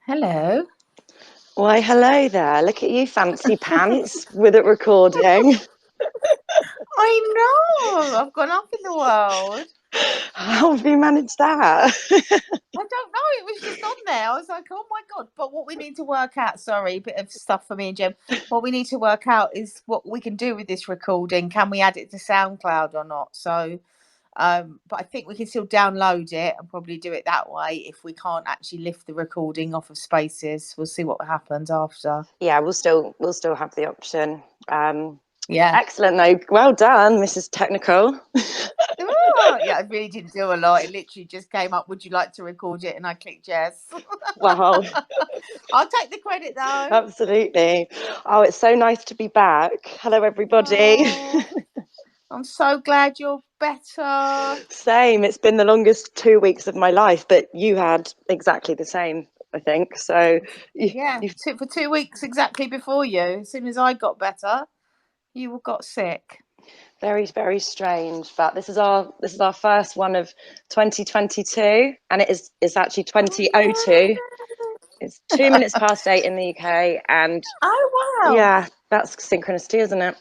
Hello. Why, hello there. Look at you, fancy pants, with it recording. I know. I've gone up in the world. How have you managed that? I don't know. It was just on there. I was like, oh my God. But what we need to work out, sorry, bit of stuff for me and Jem. What we need to work out is what we can do with this recording. Can we add it to SoundCloud or not? But I think we can still download it and probably do it that way if we can't actually lift the recording off of Spaces. We'll see what happens after. Yeah, we'll still have the option. Um, Yeah. Excellent, though. Well done, Mrs. Technical. Oh, yeah, I really didn't do a lot. It literally just came up. Would you like to record it? And I clicked yes. Wow, I'll take the credit though. absolutely. Oh, it's so nice to be back. Hello, everybody. Oh, I'm so glad you're better. Same. It's been the longest 2 weeks of my life, but you had exactly the same, I think. So you, Yeah, you for 2 weeks exactly before you. As soon as I got better, you got sick. very, very strange, but this is our first one of 2022, and it's actually Oh 2002. It's two no! minutes past 8 in the UK, and Oh wow! yeah, that's synchronicity, isn't it?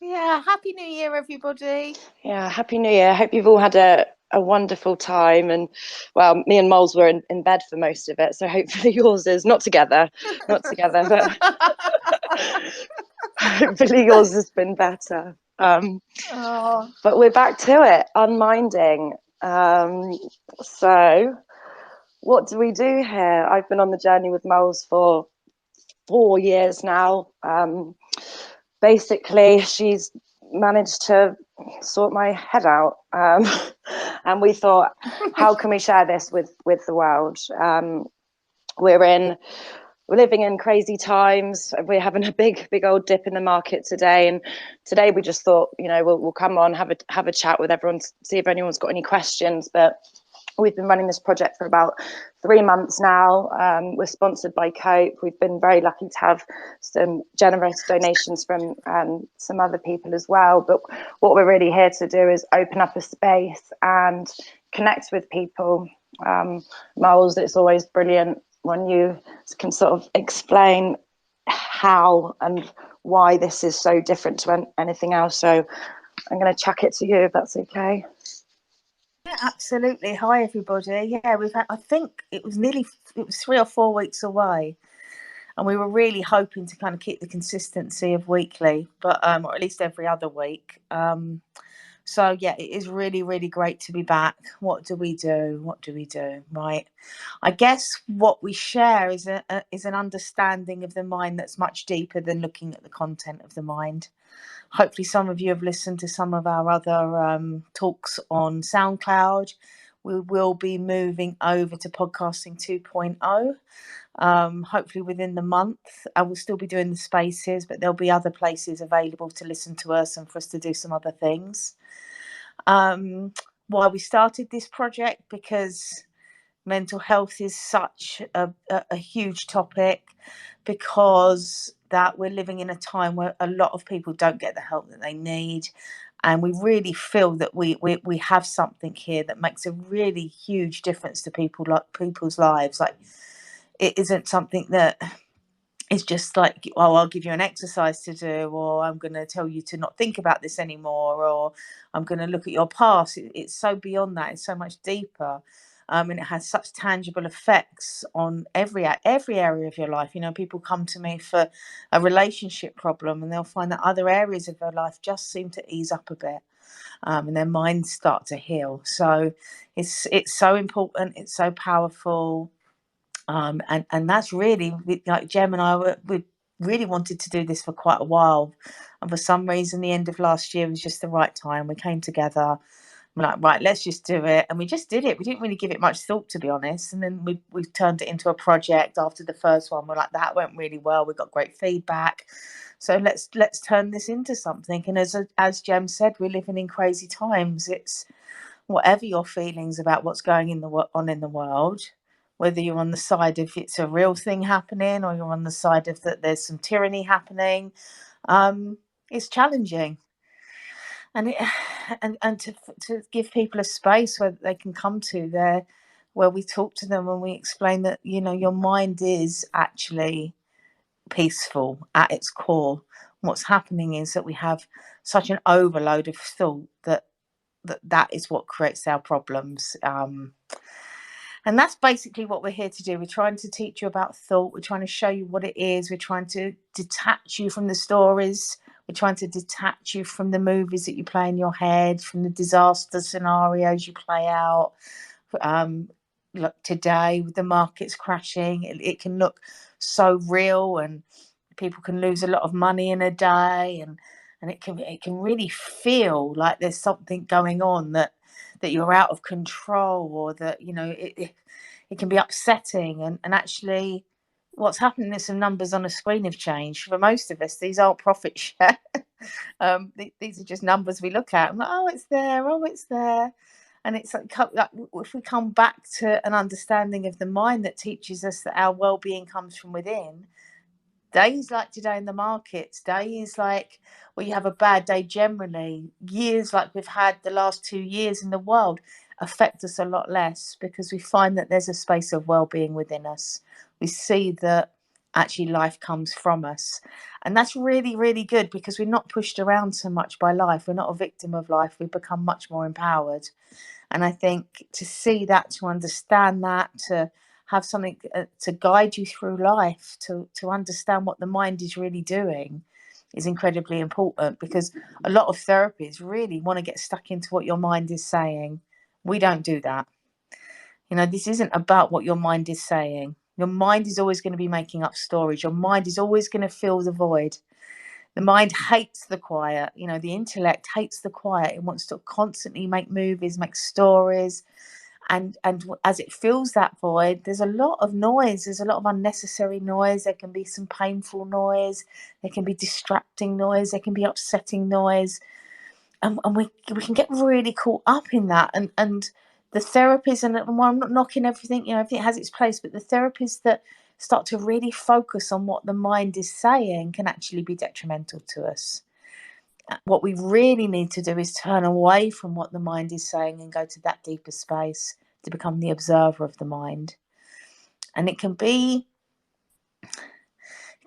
Yeah, Happy New Year, everybody. Yeah, happy New Year. Hope you've all had a wonderful time, and well, me and Moles were in bed for most of it, so hopefully yours is not together, but hopefully yours has been better. Oh, But we're back to it, unminding. Um, so, what do we do here? I've been on the journey with Moles for 4 years now. Basically, she's managed to sort my head out, and we thought, how can we share this with the world? We're in we're living in crazy times. We're having a big old dip in the market today, and today we just thought, we'll come on, have a chat with everyone, see if anyone's got any questions. But we've been running this project for about 3 months now. We're sponsored by Cope. We've been very lucky to have some generous donations from some other people as well. But what we're really here to do is open up a space and connect with people. Miles, it's always brilliant when you can sort of explain how and why this is so different to anything else. So I'm going to chuck it to you if that's okay. yeah, absolutely. Hi, everybody. Yeah, we've had, I think it was 3 or 4 weeks away, and we were really hoping to kind of keep the consistency of weekly, but or at least every other week. So yeah, it is really, really great to be back. What do we do? What do we do? Right. I guess what we share is an understanding of the mind that's much deeper than looking at the content of the mind. Hopefully, some of you have listened to some of our other talks on SoundCloud. We will be moving over to podcasting 2.0, hopefully within the month. I will still be doing the spaces, but there'll be other places available to listen to us and for us to do some other things. Why we started this project, because mental health is such a huge topic, because that we're living in a time where a lot of people don't get the help that they need, and we really feel that we have something here that makes a really huge difference to people's lives. Like, it isn't something that it's just like, oh, I'll give you an exercise to do, or I'm going to tell you to not think about this anymore, or I'm going to look at your past. It's so beyond that. It's so much deeper. And it has such tangible effects on every area of your life. People come to me for a relationship problem, and they'll find that other areas of their life just seem to ease up a bit, and their minds start to heal. So it's so important. It's so powerful. And that's really, like Jem and I, we really wanted to do this for quite a while, and for some reason the end of last year was just the right time. We came together, we're like, right, let's just do it, and we just did it. We didn't really give it much thought, to be honest, and then we turned it into a project. After the first one, we're like, that went really well, we got great feedback, so let's turn this into something. And as Jem said, we're living in crazy times. It's whatever your feelings about what's going on in the world, whether you're on the side of it's a real thing happening, or you're on the side of that there's some tyranny happening, it's challenging. And it, and to give people a space where they can come to where we talk to them and we explain that, you know, your mind is actually peaceful at its core. What's happening is that we have such an overload of thought that is what creates our problems. And that's basically what we're here to do. We're trying to teach you about thought. We're trying to show you what it is. We're trying to detach you from the stories. We're trying to detach you from the movies that you play in your head, from the disaster scenarios you play out. Look, today with the markets crashing, it can look so real, and people can lose a lot of money in a day, and it can really feel like there's something going on, that you're out of control, or that, you know, it can be upsetting. And actually what's happening is some numbers on a screen have changed. For most of us, these aren't profit share. These are just numbers we look at. I'm like, oh, it's there, oh, it's there. And it's like if we come back to an understanding of the mind that teaches us that our well-being comes from within, days like today in the markets, days like where you have a bad day generally, years like we've had the last 2 years in the world, affect us a lot less, because we find that there's a space of well-being within us. We see that actually life comes from us. And that's really, really good, because we're not pushed around so much by life. We're not a victim of life. We become much more empowered. And I think to see that, to understand that, to have something to guide you through life, to understand what the mind is really doing, is incredibly important, because a lot of therapies really want to get stuck into what your mind is saying. We don't do that. You know, this isn't about what your mind is saying. Your mind is always going to be making up stories. Your mind is always going to fill the void. The mind hates the quiet. You know, the intellect hates the quiet. It wants to constantly make movies, make stories. And as it fills that void, there's a lot of noise. There's a lot of unnecessary noise. There can be some painful noise. There can be distracting noise. There can be upsetting noise. And we can get really caught up in that. And the therapies, and I'm not knocking everything, you know, everything has its place, but the therapies that start to really focus on what the mind is saying can actually be detrimental to us. What we really need to do is turn away from what the mind is saying and go to that deeper space, to become the observer of the mind. And it can be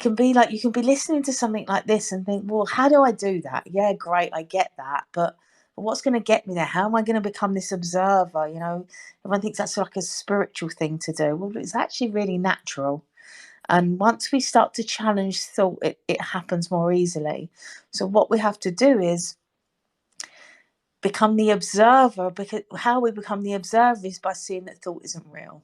like you can be listening to something like this and think, well, how do I do that? Yeah, great, I get that, but what's going to get me there? How am I going to become this observer? You know, everyone thinks that's like a spiritual thing to do. Well, it's actually really natural. And once we start to challenge thought, it happens more easily. So what we have to do is become the observer, because how we become the observer is by seeing that thought isn't real.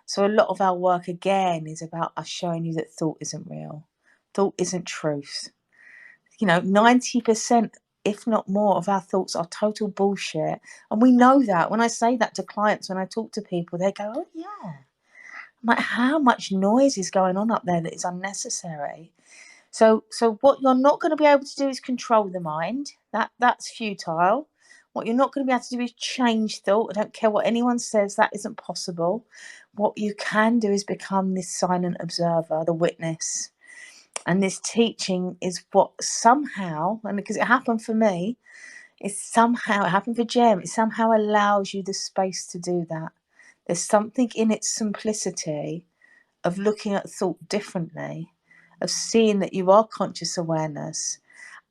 So a lot of our work again is about us showing you that thought isn't real. Thought isn't truth. You know, 90%, if not more, of our thoughts are total bullshit. And we know that. When I say that to clients, when I talk to people, they go, oh yeah. I'm like, how much noise is going on up there that is unnecessary? So what you're not going to be able to do is control the mind. That's futile. What you're not going to be able to do is change thought. I don't care what anyone says, that isn't possible. What you can do is become this silent observer, the witness. And this teaching is what somehow, and because it happened for me, it happened for Gem, it somehow allows you the space to do that. There's something in its simplicity of looking at thought differently, of seeing that you are conscious awareness,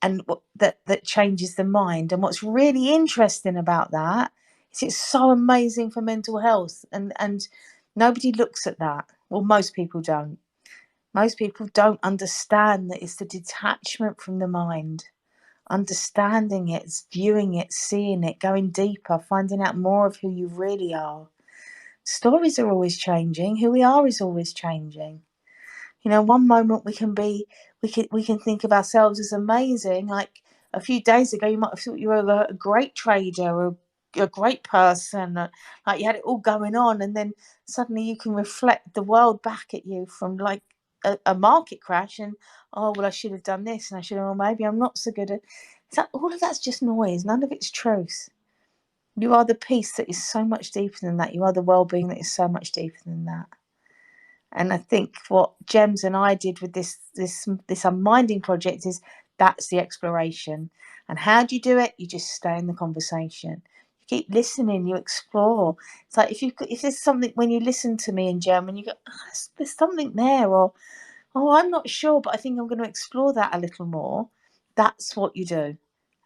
and that changes the mind. And what's really interesting about that is it's so amazing for mental health, and nobody looks at that. Well, most people don't. Most people don't understand that it's the detachment from the mind, understanding it, viewing it, seeing it, going deeper, finding out more of who you really are. Stories are always changing. Who we are is always changing. You know, one moment we can think of ourselves as amazing. Like a few days ago, you might have thought you were a great trader or a great person, like you had it all going on, and then suddenly you can reflect the world back at you from like a market crash, and oh well, I should have done this, and I should have. Well, maybe I'm not so good at. All of that's just noise. None of it's truth. You are the peace that is so much deeper than that. You are the well-being that is so much deeper than that. And I think what Gems and I did with this Unminding project is that's the exploration. And how do you do it? You just stay in the conversation. You keep listening, you explore. It's like if there's something, when you listen to me in German, you go, oh, there's something there, or oh, I'm not sure, but I think I'm going to explore that a little more. That's what you do.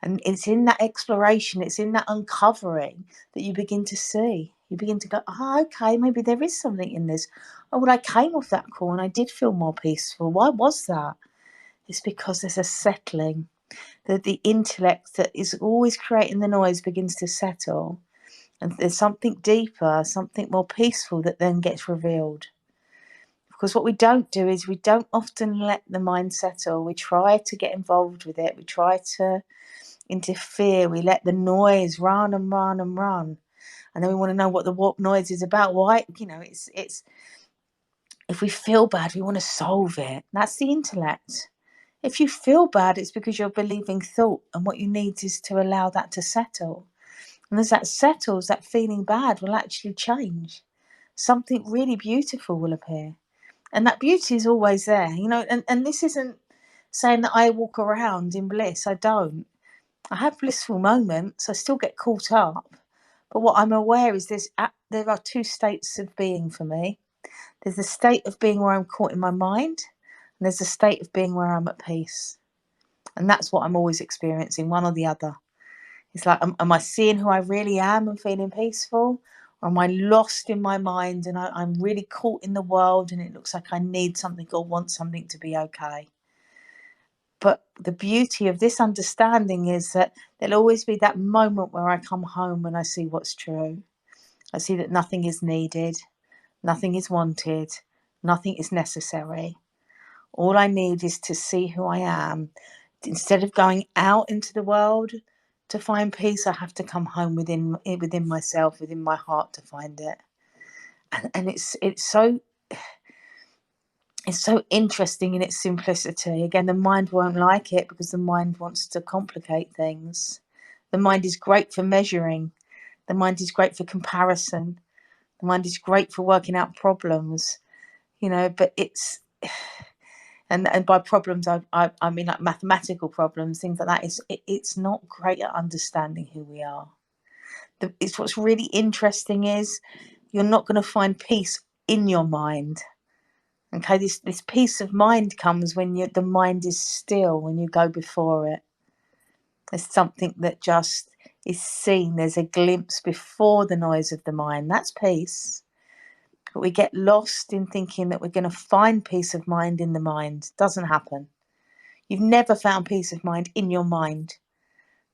And it's in that exploration, it's in that uncovering that you begin to see. You begin to go, oh, okay, maybe there is something in this. Oh, well, I came off that call and I did feel more peaceful. Why was that? It's because there's a settling. The intellect that is always creating the noise begins to settle. And there's something deeper, something more peaceful that then gets revealed. Because what we don't do is we don't often let the mind settle. We try to get involved with it. We try to interfere. We let the noise run and run and run. And then we want to know what the noise is about. Why? It's if we feel bad, we want to solve it. That's the intellect. If you feel bad, it's because you're believing thought, and what you need is to allow that to settle. And as that settles, that feeling bad will actually change. Something really beautiful will appear. And that beauty is always there, and this isn't saying that I walk around in bliss. I don't. I have blissful moments. I still get caught up. But what I'm aware is there are two states of being for me. There's the state of being where I'm caught in my mind, and there's the state of being where I'm at peace. And that's what I'm always experiencing, one or the other. It's like, am I seeing who I really am and feeling peaceful? Or am I lost in my mind and I'm really caught in the world and it looks like I need something or want something to be okay? But the beauty of this understanding is that there'll always be that moment where I come home and I see what's true. I see that nothing is needed, nothing is wanted, nothing is necessary. All I need is to see who I am. Instead of going out into the world to find peace, I have to come home within myself, within my heart, to find it. And it's so interesting in its simplicity. Again, the mind won't like it because the mind wants to complicate things. The mind is great for measuring. The mind is great for comparison. The mind is great for working out problems. But it's and by problems I mean like mathematical problems, things like that. It's not great at understanding who we are. It's what's really interesting is you're not going to find peace in your mind. Okay, this peace of mind comes when the mind is still, when you go before it. There's something that just is seen. There's a glimpse before the noise of the mind. That's peace. But we get lost in thinking that we're going to find peace of mind in the mind. Doesn't happen. You've never found peace of mind in your mind.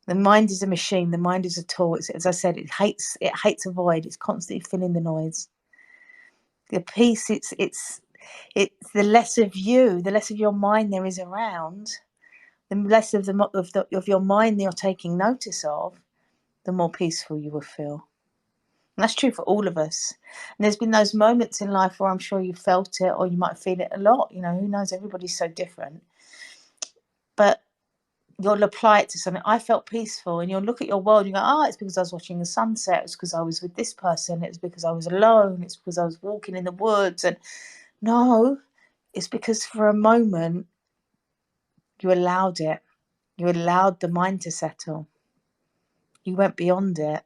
The mind is a machine. The mind is a tool. As I said, it hates a void. It's constantly filling the noise. The peace, it's the less of you, the less of your mind there is around, the less of your mind that you're taking notice of, the more peaceful you will feel. And that's true for all of us. And there's been those moments in life where I'm sure you felt it, or you might feel it a lot. Who knows? Everybody's so different. But you'll apply it to something. I felt peaceful, and you'll look at your world and you go, oh, it's because I was watching the sunset. It's because I was with this person. It's because I was alone. It's because I was walking in the woods. And no, it's because for a moment you allowed it. You allowed the mind to settle. You went beyond it.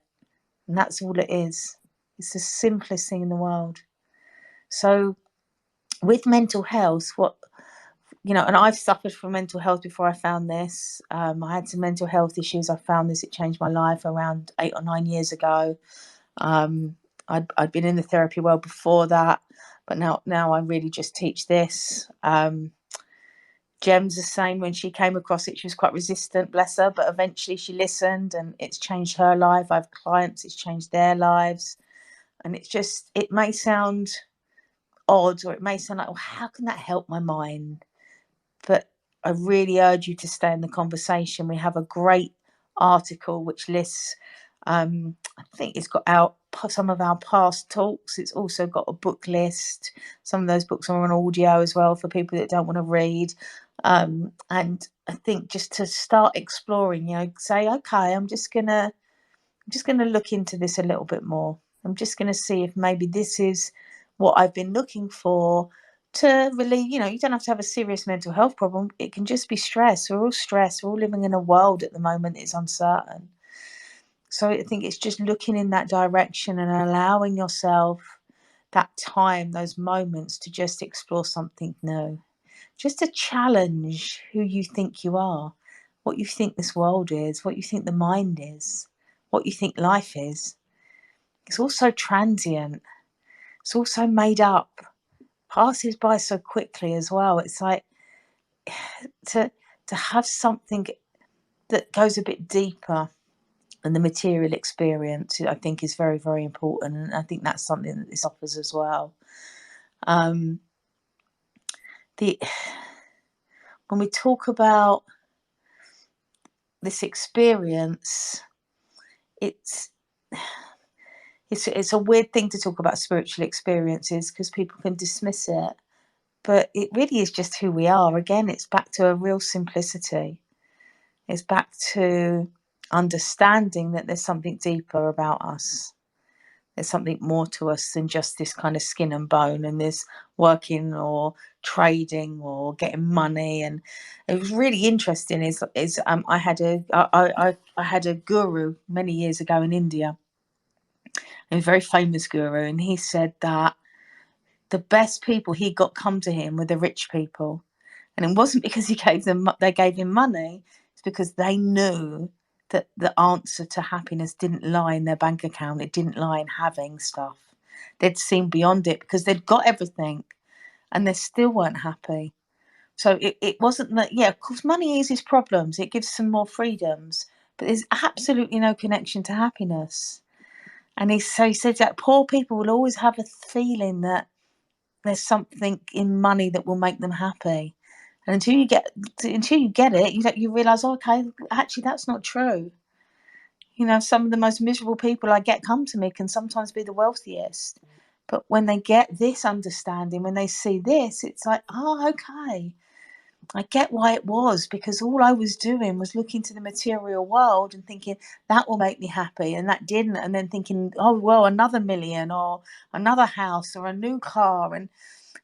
And that's all it is. It's the simplest thing in the world. So with mental health, and I've suffered from mental health before I found this. I had some mental health issues. I found this. It changed my life around 8 or 9 years ago. I'd been in the therapy world before that, but now I really just teach this. Gem's the same. When she came across it, she was quite resistant, bless her, but eventually she listened and it's changed her life. I have clients, it's changed their lives. And it may sound odd, or it may sound like, well, how can that help my mind? But I really urge you to stay in the conversation. We have a great article which lists, I think it's got some of our past talks. It's also got a book list. Some of those books are on audio as well for people that don't want to read. And I think just to start exploring, say, okay, I'm just gonna look into this a little bit more. I'm just gonna see if maybe this is what I've been looking for to relieve. You don't have to have a serious mental health problem. It can just be stress. We're all stressed. We're all living in a world at the moment that's uncertain. So I think it's just looking in that direction and allowing yourself that time, those moments to just explore something new, just to challenge who you think you are, what you think this world is, what you think the mind is, what you think life is. It's all so transient. It's all so made up. Passes by so quickly as well. It's like to have something that goes a bit deeper than the material experience, I think is very, very important. And I think that's something that this offers as well. The When we talk about this experience, it's a weird thing to talk about spiritual experiences because people can dismiss it, but it really is just who we are. Again, it's back to a real simplicity. It's back to understanding that there's something deeper about us. There's something more to us than just this kind of skin and bone and this working or trading or getting money. And it was really interesting. I had a guru many years ago in India, a very famous guru, and he said that the best people he got come to him were the rich people, and it wasn't because they gave him money. It's because they knew that the answer to happiness didn't lie in their bank account. It didn't lie in having stuff. They'd seen beyond it because they'd got everything and they still weren't happy. So it wasn't that, yeah, of course, money eases problems. It gives some more freedoms, but there's absolutely no connection to happiness. And he said that poor people will always have a feeling that there's something in money that will make them happy. And until you get it, you realise, okay, actually that's not true. Some of the most miserable people I get come to me can sometimes be the wealthiest. But when they get this understanding, when they see this, it's like, oh, okay, I get why it was, because all I was doing was looking to the material world and thinking that will make me happy, and that didn't. And then thinking, oh, well, another million or another house or a new car. And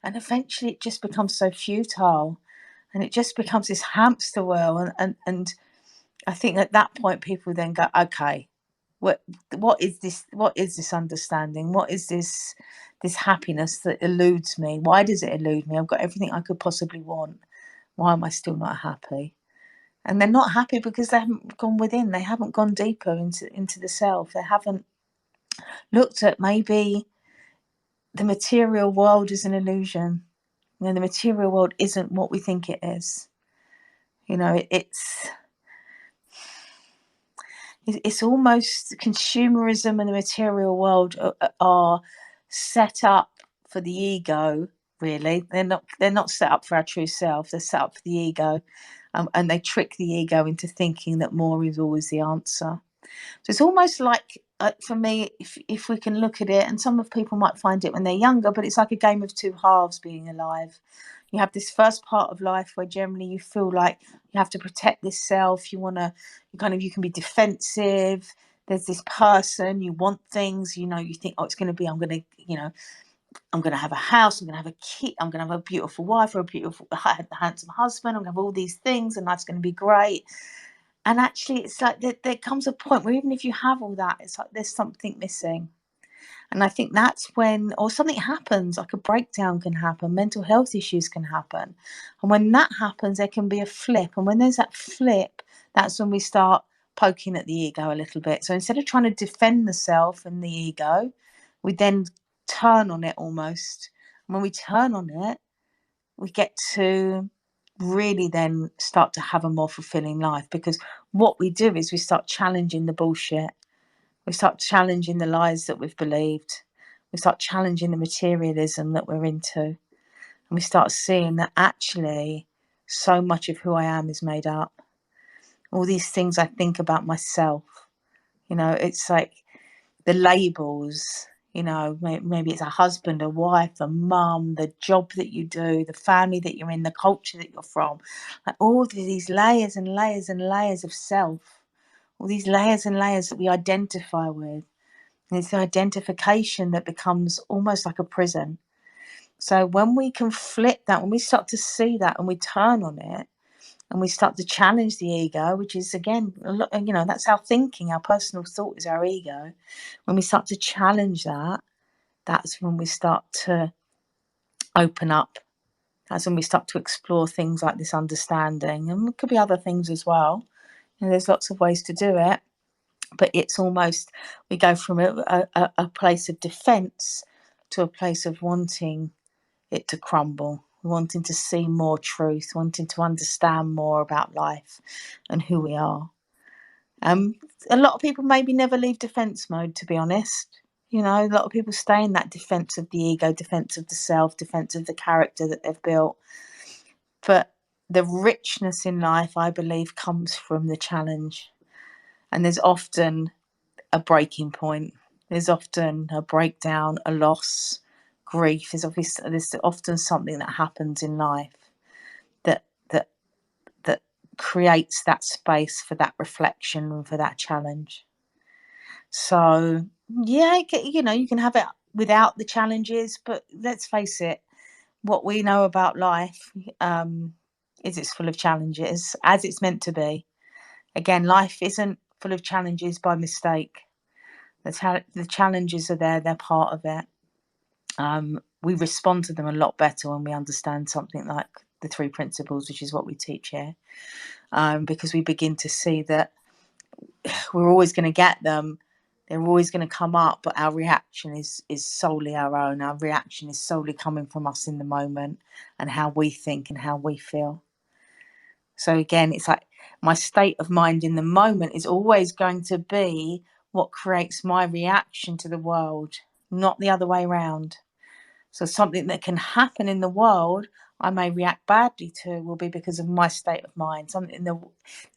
eventually it just becomes so futile and it just becomes this hamster wheel. And I think at that point people then go, okay, what is this understanding? What is this happiness that eludes me? Why does it elude me? I've got everything I could possibly want. Why am I still not happy? And they're not happy because they haven't gone within. They haven't gone deeper into the self. They haven't looked at maybe the material world is an illusion. The material world isn't what we think it is. It's almost consumerism and the material world are set up for the ego. Really, they're not set up for our true self. They're set up for the ego, and they trick the ego into thinking that more is always the answer. So it's almost like, for me, if we can look at it, and some of people might find it when they're younger, but it's like a game of two halves being alive. You have this first part of life where generally you feel like you have to protect this self. You can be defensive. There's this person, you want things, you think, oh, it's going to be, I'm going to have a house, I'm going to have a kid, I'm going to have a beautiful wife or a beautiful, handsome husband, I'm going to have all these things and that's going to be great. And actually, it's like there comes a point where even if you have all that, it's like there's something missing. And I think that's when, or something happens, like a breakdown can happen, mental health issues can happen. And when that happens, there can be a flip. And when there's that flip, that's when we start poking at the ego a little bit. So instead of trying to defend the self and the ego, we then turn on it almost. And when we turn on it, we get to really then start to have a more fulfilling life, because what we do is we start challenging the bullshit. We start challenging the lies that we've believed. We start challenging the materialism that we're into. And we start seeing that actually so much of who I am is made up. All these things I think about myself, it's like the labels, maybe it's a husband, a wife, a mum, the job that you do, the family that you're in, the culture that you're from, like all these layers and layers and layers of self, all these layers and layers that we identify with. And it's the identification that becomes almost like a prison. So when we can flip that, when we start to see that and we turn on it, and we start to challenge the ego, which is, again, that's our thinking, our personal thought is our ego. When we start to challenge that, that's when we start to open up. That's when we start to explore things like this understanding, and it could be other things as well. There's lots of ways to do it, but it's almost, we go from a place of defense to a place of wanting it to crumble, wanting to see more truth, wanting to understand more about life and who we are. A lot of people maybe never leave defense mode, to be honest. A lot of people stay in that defense of the ego, defense of the self, defense of the character that they've built. But the richness in life, I believe, comes from the challenge. And there's often a breaking point. There's often a breakdown, a loss, grief. There's often something that happens in life that creates that space for that reflection and for that challenge. So yeah, you can have it without the challenges, but let's face it, what we know about life is it's full of challenges, as it's meant to be. Again, life isn't full of challenges by mistake. The challenges are there, they're part of it. We respond to them a lot better when we understand something like the 3 principles, which is what we teach here, because we begin to see that we're always going to get them. They're always going to come up, but our reaction is solely our own. Our reaction is solely coming from us in the moment and how we think and how we feel. So again, it's like my state of mind in the moment is always going to be what creates my reaction to the world, not the other way around. So something that can happen in the world I may react badly to will be because of my state of mind. The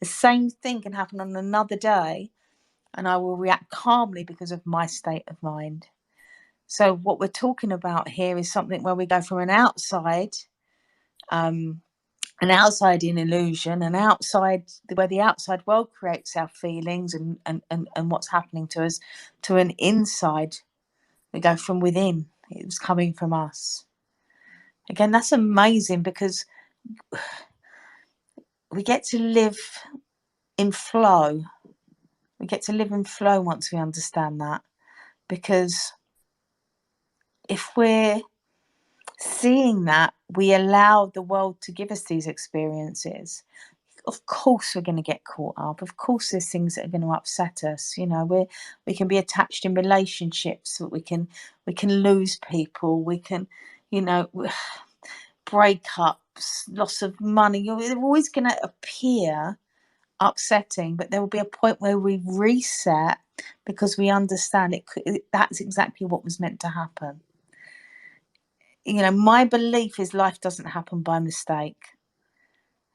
same thing can happen on another day, and I will react calmly because of my state of mind. So what we're talking about here is something where we go from an outside in illusion, an outside where the outside world creates our feelings and what's happening to us, to an inside. We go from within. It was coming from us. Again, that's amazing because we get to live in flow. We get to live in flow once we understand that. Because if we're seeing that, we allow the world to give us these experiences. Of course we're going to get caught up. Of course there's things that are going to upset us. We can be attached in relationships, we can lose people, we can, breakups, loss of money. They're always going to appear upsetting, but there will be a point where we reset because we understand that's exactly what was meant to happen. My belief is life doesn't happen by mistake.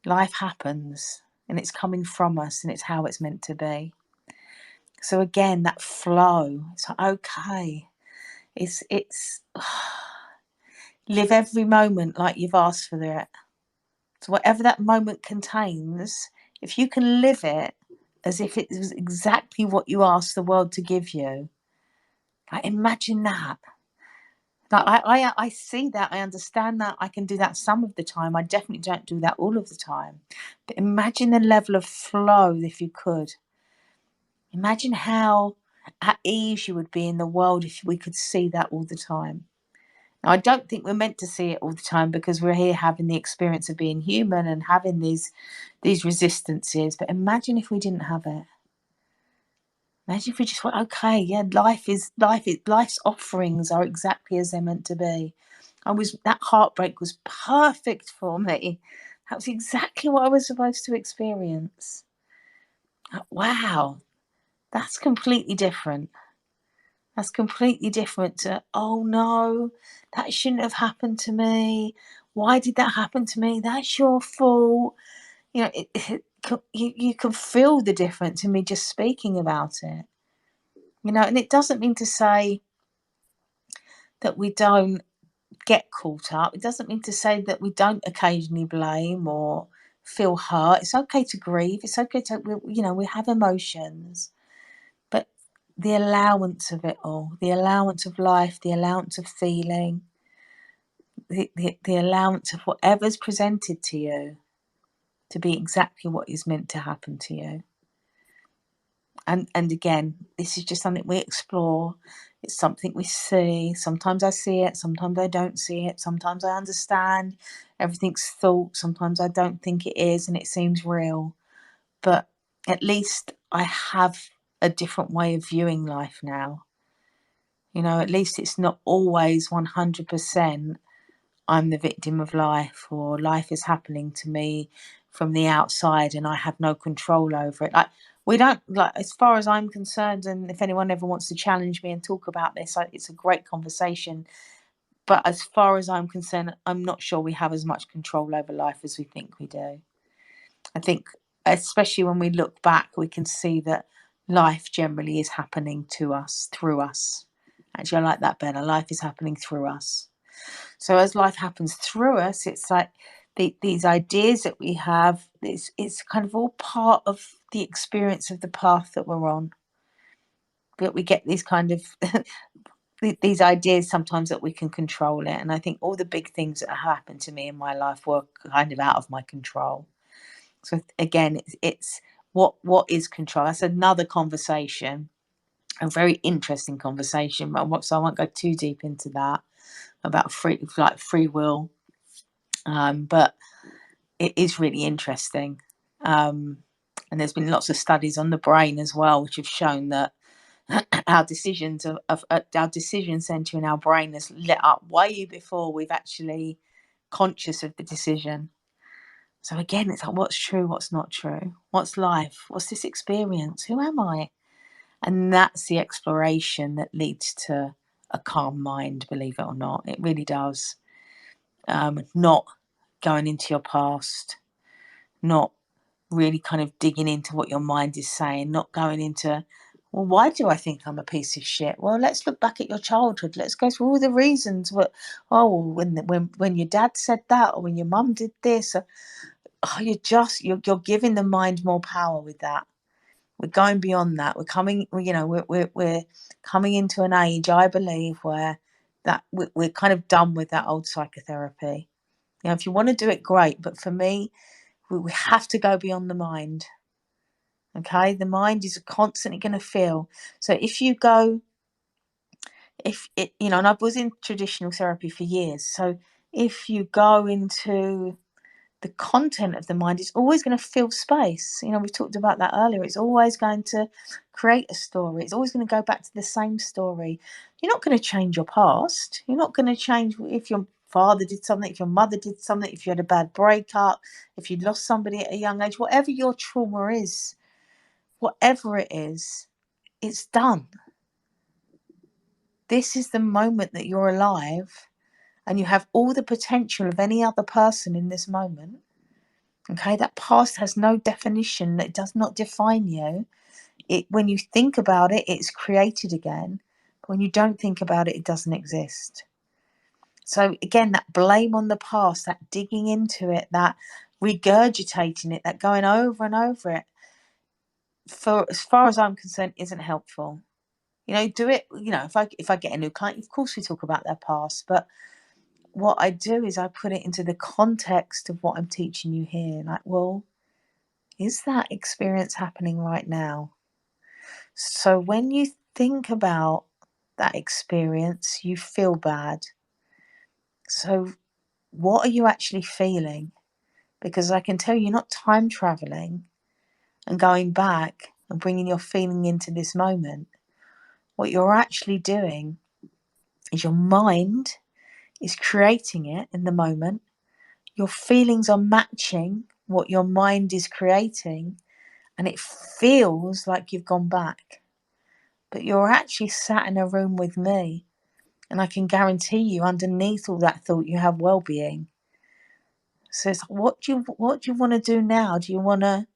Life happens and it's coming from us and it's how it's meant to be. So again, that flow, it's like, okay, it's live every moment like you've asked for it. So whatever that moment contains, if you can live it as if it was exactly what you asked the world to give you, like, imagine that. Like, I see that, I understand that, I can do that some of the time. I definitely don't do that all of the time. But imagine the level of flow if you could. Imagine how at ease you would be in the world if we could see that all the time. Now, I don't think we're meant to see it all the time because we're here having the experience of being human and having these resistances. But imagine if we didn't have it. Imagine if we just went, okay, yeah, life's offerings are exactly as they're meant to be. That heartbreak was perfect for me. That was exactly what I was supposed to experience. Wow, that's completely different. That's completely different to, oh no, that shouldn't have happened to me. Why did that happen to me? That's your fault. You can feel the difference in me just speaking about it. And it doesn't mean to say that we don't get caught up. It doesn't mean to say that we don't occasionally blame or feel hurt. It's okay to grieve. It's okay to, we have emotions. But the allowance of it all, the allowance of life, the allowance of feeling, the allowance of whatever's presented to you, to be exactly what is meant to happen to you. And again, this is just something we explore. It's something we see. Sometimes I see it, sometimes I don't see it. Sometimes I understand everything's thought. Sometimes I don't think it is and it seems real. But at least I have a different way of viewing life now. You know, at least it's not always 100% I'm the victim of life, or life is happening to me from the outside and I have no control over it. Like, we don't, like, as far as I'm concerned, and if anyone ever wants to challenge me and talk about this, it's a great conversation. But as far as I'm concerned, I'm not sure we have as much control over life as we think we do. I think, especially when we look back, we can see that life generally is happening to us, through us. Actually, I like that better. Life is happening through us. So as life happens through us, it's like these ideas that we have, it's kind of all part of the experience of the path that we're on. But we get these kind of these ideas sometimes that we can control it. And I think all the big things that happened to me in my life were kind of out of my control. So again, it's what is control? That's another conversation, a very interesting conversation. So I won't go too deep into that about free will. But it is really interesting. And there's been lots of studies on the brain as well, which have shown that our decisions our decision center in our brain is lit up way before we've actually conscious of the decision. So again, it's like, what's true, what's not true? What's life? What's this experience? Who am I? And that's the exploration that leads to a calm mind, believe it or not. It really does. Not going into your past, not really kind of digging into what your mind is saying, not going into, well, why do I think I'm a piece of shit? Well, let's look back at your childhood. Let's go through all the reasons. When your dad said that, or when your mum did this, you're giving the mind more power with that. We're going beyond that. We're coming, we're coming into an age, I believe, where that we're kind of done with that old psychotherapy. You know, if you want to do it, great. But for me, we have to go beyond the mind. Okay, the mind is constantly going to feel. So and I was in traditional therapy for years. So if you go into the content of the mind, it's always going to fill space. You know, we talked about that earlier. It's always going to create a story. It's always going to go back to the same story. You're not going to change your past. You're not going to change if your father did something, if your mother did something, if you had a bad breakup, if you lost somebody at a young age, whatever your trauma is, whatever it is, it's done. This is the moment that you're alive and you have all the potential of any other person in this moment. Okay, that past has no definition. It does not define you. When you think about it, it's created again. But when you don't think about it, it doesn't exist. So again, that blame on the past, that digging into it, that regurgitating it, that going over and over it, for as far as I'm concerned, isn't helpful. You know, do it. You know, if I get a new client, of course we talk about their past, but what I do is I put it into the context of what I'm teaching you here. Like, well, is that experience happening right now? So when you think about that experience, you feel bad. So what are you actually feeling? Because I can tell you're not time traveling and going back and bringing your feeling into this moment. What you're actually doing is your mind is creating it in the moment. Your feelings are matching what your mind is creating, and it feels like you've gone back. But you're actually sat in a room with me, and I can guarantee you underneath all that thought you have well-being. So it's, what do you want to do now? Do you want to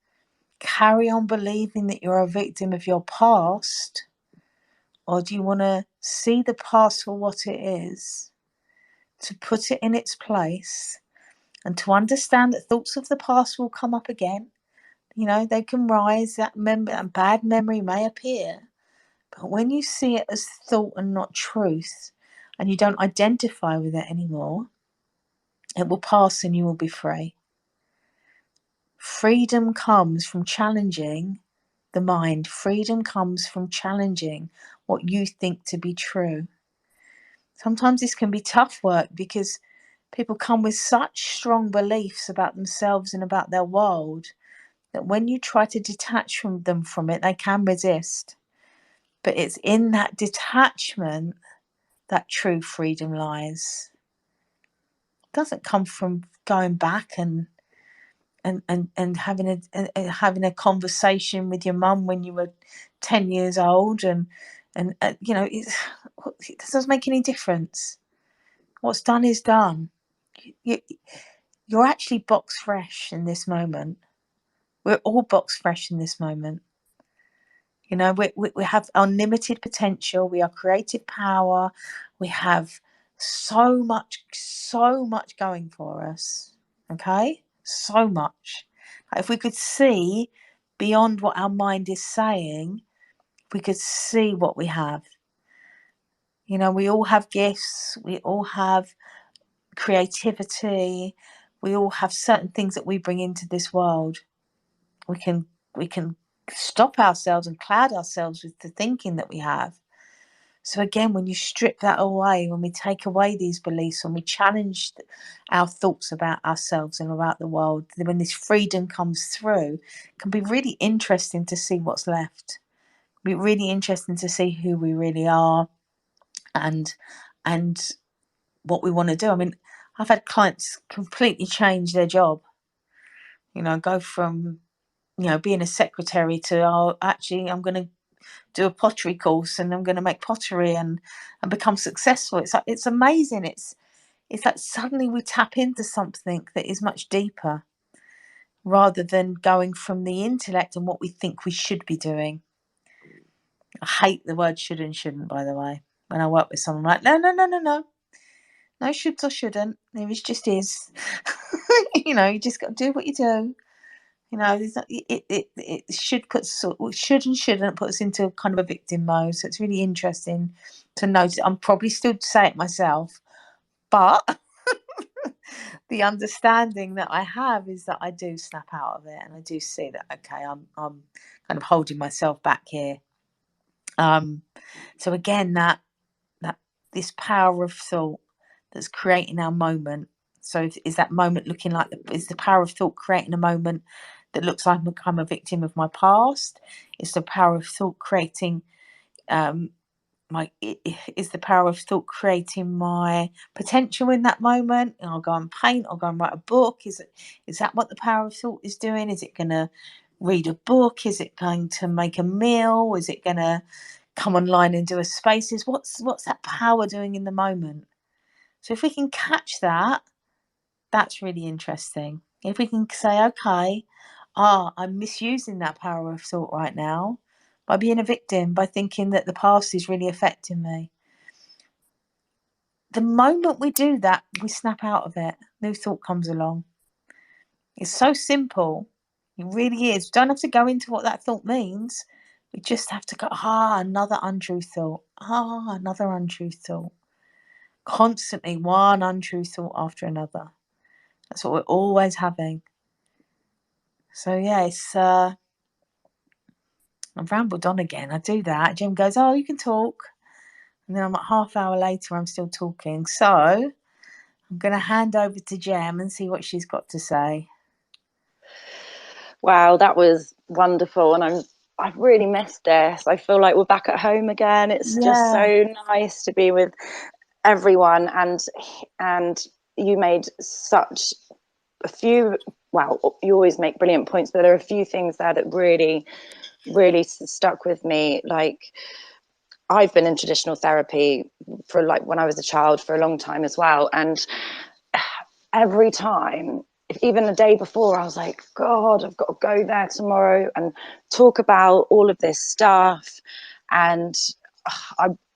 carry on believing that you're a victim of your past, or do you want to see the past for what it is, to put it in its place, and to understand that thoughts of the past will come up again? You know, they can rise, that bad memory may appear, but when you see it as thought and not truth, and you don't identify with it anymore, it will pass and you will be free. Freedom comes from challenging the mind. Freedom comes from challenging what you think to be true. Sometimes this can be tough work because people come with such strong beliefs about themselves and about their world that when you try to detach from it, they can resist. But it's in that detachment that true freedom lies. It doesn't come from going back and having a conversation with your mum when you were 10 years old and you know, it doesn't make any difference. What's done is done. You, you're actually box fresh in this moment. We're all box fresh in this moment. You know, we have unlimited potential. We are creative power. We have so much going for us. Okay? So much. If we could see beyond what our mind is saying, we could see what we have. You know, we all have gifts. We all have creativity. We all have certain things that we bring into this world. We can stop ourselves and cloud ourselves with the thinking that we have. So again, when you strip that away, when we take away these beliefs, when we challenge our thoughts about ourselves and about the world, when this freedom comes through, it can be really interesting to see what's left. Be really interesting to see who we really are and and what we want to do. I mean, I've had clients completely change their job. You know, go from being a secretary to, oh, actually, I'm going to do a pottery course and I'm going to make pottery and become successful. It's amazing. It's like suddenly we tap into something that is much deeper rather than going from the intellect and what we think we should be doing. I hate the word should and shouldn't, by the way. When I work with someone, I'm like, no. No shoulds or shouldn't. There is just is. You just got to do what you do. It should and shouldn't put us into kind of a victim mode. So it's really interesting to notice. I'm probably still say it myself, but the understanding that I have is that I do snap out of it, and I do see that okay, I'm kind of holding myself back here. So again, that this power of thought that's creating our moment. So is that moment looking like is the power of thought creating a moment that looks like I'm a victim of my past? Is the power of thought creating is the power of thought creating my potential in that moment? And I'll go and paint, I'll go and write a book. Is that what the power of thought is doing? Is it going to read a book? Is it going to make a meal? Is it going to come online and do a spaces? What's that power doing in the moment? So if we can catch that, that's really interesting. If we can say, okay, I'm misusing that power of thought right now by being a victim, by thinking that the past is really affecting me. The moment we do that, we snap out of it. New thought comes along. It's so simple. It really is. We don't have to go into what that thought means. We just have to go, another untrue thought. Another untrue thought. Constantly one untrue thought after another. That's what we're always having. So yeah, I've rambled on again. I do that. Jim goes, oh, you can talk. And then I'm like half hour later, I'm still talking. So I'm going to hand over to Jem and see what she's got to say. Wow, that was wonderful. And I've really missed this. I feel like we're back at home again. It's just so nice to be with everyone. And you made such a few, well, you always make brilliant points, but there are a few things there that really, really stuck with me. Like, I've been in traditional therapy for like when I was a child for a long time as well. And every time, even the day before, I was like, God, I've got to go there tomorrow and talk about all of this stuff. And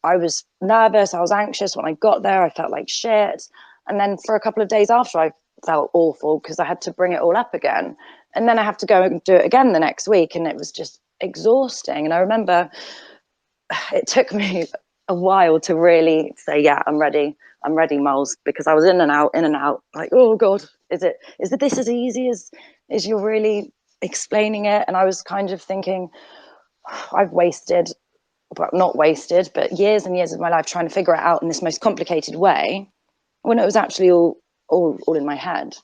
I was nervous. I was anxious when I got there. I felt like shit. And then for a couple of days after, I felt awful because I had to bring it all up again. And then I have to go and do it again the next week. And it was just exhausting. And I remember it took me a while to really say, yeah, I'm ready, Molls, because I was in and out, like, oh God, is it this as easy as is you're really explaining it. And I was kind of thinking, I've wasted, well, not wasted, but years and years of my life trying to figure it out in this most complicated way, when it was actually all in my head.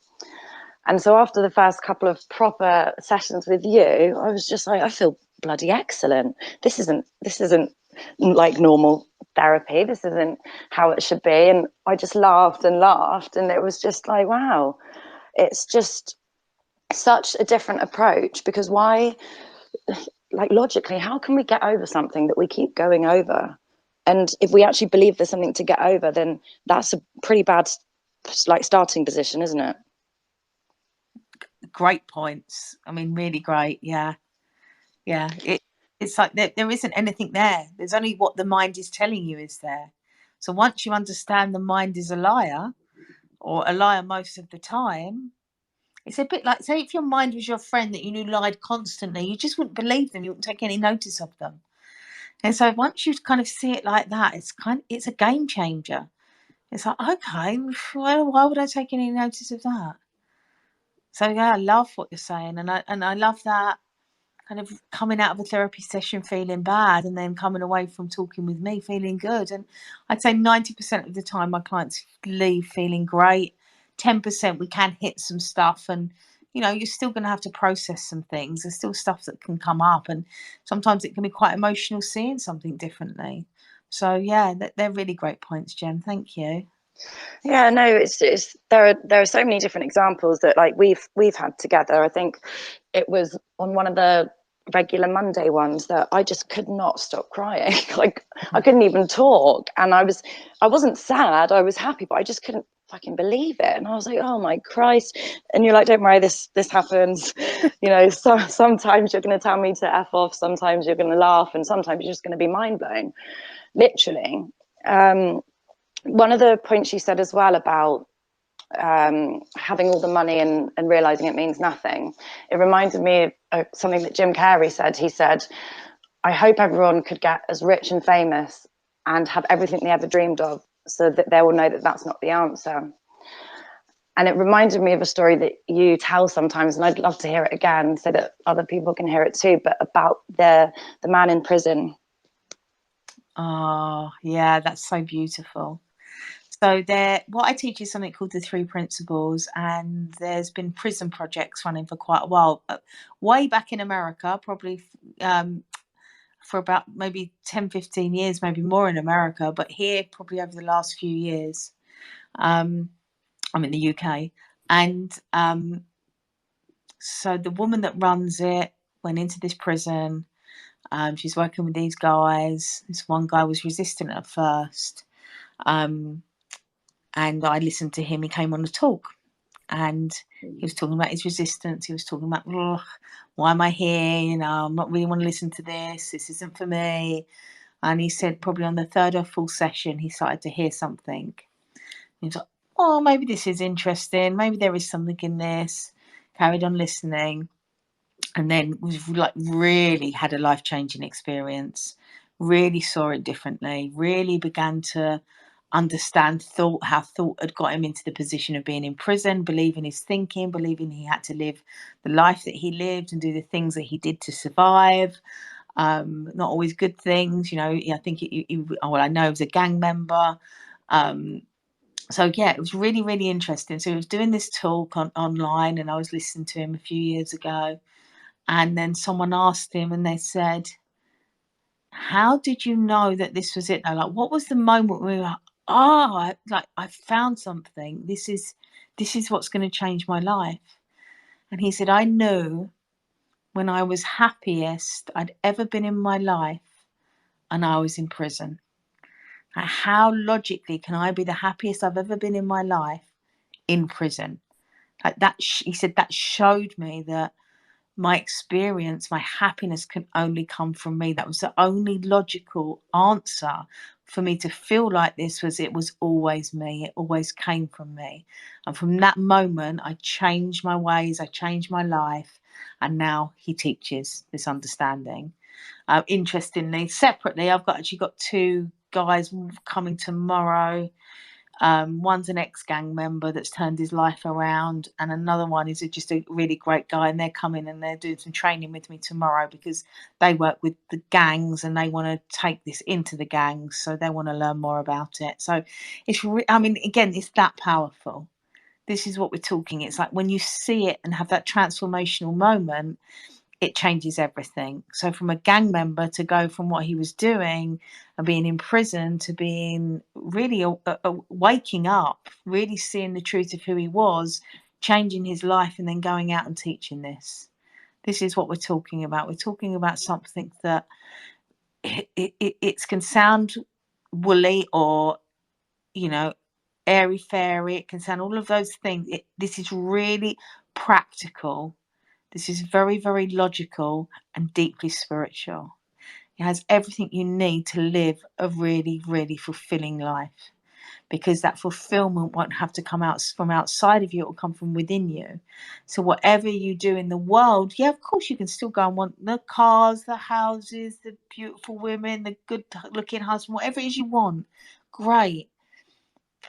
And so after the first couple of proper sessions with you, I was just like, I feel bloody excellent. This isn't like normal therapy. This isn't how it should be. And I just laughed and laughed. And it was just like, wow, it's just such a different approach. Because why, like logically, how can we get over something that we keep going over? And if we actually believe there's something to get over, then that's a pretty bad like starting position, isn't it? Great points. I mean, really great. Yeah. It's like there isn't anything there. There's only what the mind is telling you is there. So once you understand the mind is a liar, or a liar most of the time, it's a bit like, say, if your mind was your friend that you knew lied constantly, you just wouldn't believe them. You wouldn't take any notice of them. And so once you kind of see it like that, it's a game changer. It's like, okay, why would I take any notice of that? So yeah, I love what you're saying, and I love that kind of coming out of a therapy session feeling bad and then coming away from talking with me feeling good. And I'd say 90% of the time my clients leave feeling great. 10% we can hit some stuff, and you're still going to have to process some things. There's still stuff that can come up, and sometimes it can be quite emotional seeing something differently. So yeah, they're really great points, Jem. Thank you. Yeah, no, it's there are so many different examples that like we've had together. I think it was on one of the regular Monday ones that I just could not stop crying. Like I couldn't even talk, and I wasn't sad, I was happy, but I just couldn't fucking believe it. And I was like, oh my Christ. And you're like, don't worry, this happens. So sometimes you're going to tell me to F off, sometimes you're going to laugh, and sometimes you're just going to be mind blown, literally. One of the points you said as well about having all the money and realizing it means nothing, it reminded me of something that Jim Carrey said. He said, I hope everyone could get as rich and famous and have everything they ever dreamed of, so that they will know that that's not the answer. And it reminded me of a story that you tell sometimes, and I'd love to hear it again so that other people can hear it too, but about the man in prison. Oh yeah, that's so beautiful. So what I teach is something called the 3 principles, and there's been prison projects running for quite a while. Way back in America, probably for about maybe 10, 15 years, maybe more in America, but here probably over the last few years. I'm in the UK, and so the woman that runs it went into this prison. She's working with these guys. This one guy was resistant at first. And I listened to him. He came on a talk, and he was talking about his resistance. He was talking about, why am I here? I'm not really want to listen to this. This isn't for me. And he said probably on the 3rd or 4th session, he started to hear something. He was like, oh, maybe this is interesting. Maybe there is something in this. Carried on listening. And then was like really had a life-changing experience. Really saw it differently. Really began to understand how thought had got him into the position of being in prison, believing his thinking, believing he had to live the life that he lived and do the things that he did to survive. Not always good things, I think I know he was a gang member. So yeah, it was really, really interesting. So he was doing this talk online, and I was listening to him a few years ago. And then someone asked him, and they said, how did you know that this was it? Like, what was the moment where we were like, I found something. This is what's going to change my life. And he said, I knew when I was happiest I'd ever been in my life, and I was in prison. Like, how logically can I be the happiest I've ever been in my life in prison? Like that, he said, that showed me that my experience, my happiness can only come from me. That was the only logical answer for me to feel like this. It was always me. It always came from me. And from that moment, I changed my ways. I changed my life. And now he teaches this understanding. Interestingly, separately, I've actually got 2 guys coming tomorrow. One's an ex-gang member that's turned his life around, and another one is just a really great guy, and they're coming and they're doing some training with me tomorrow because they work with the gangs and they want to take this into the gangs, so they want to learn more about it. So it's I mean, again, it's that powerful. This is what we're talking. It's like when you see it and have that transformational moment, it changes everything. So from a gang member to go from what he was doing and being in prison to being really waking up, really seeing the truth of who he was, changing his life, and then going out and teaching this. This is what we're talking about. We're talking about something that it can sound woolly or, you know, airy fairy. It can sound all of those things. This is really practical. This is very, very logical and deeply spiritual. It has everything you need to live a really, really fulfilling life, because that fulfillment won't have to come out from outside of you. It will come from within you. So whatever you do in the world, yeah, of course you can still go and want the cars, the houses, the beautiful women, the good looking husband, whatever it is you want. Great.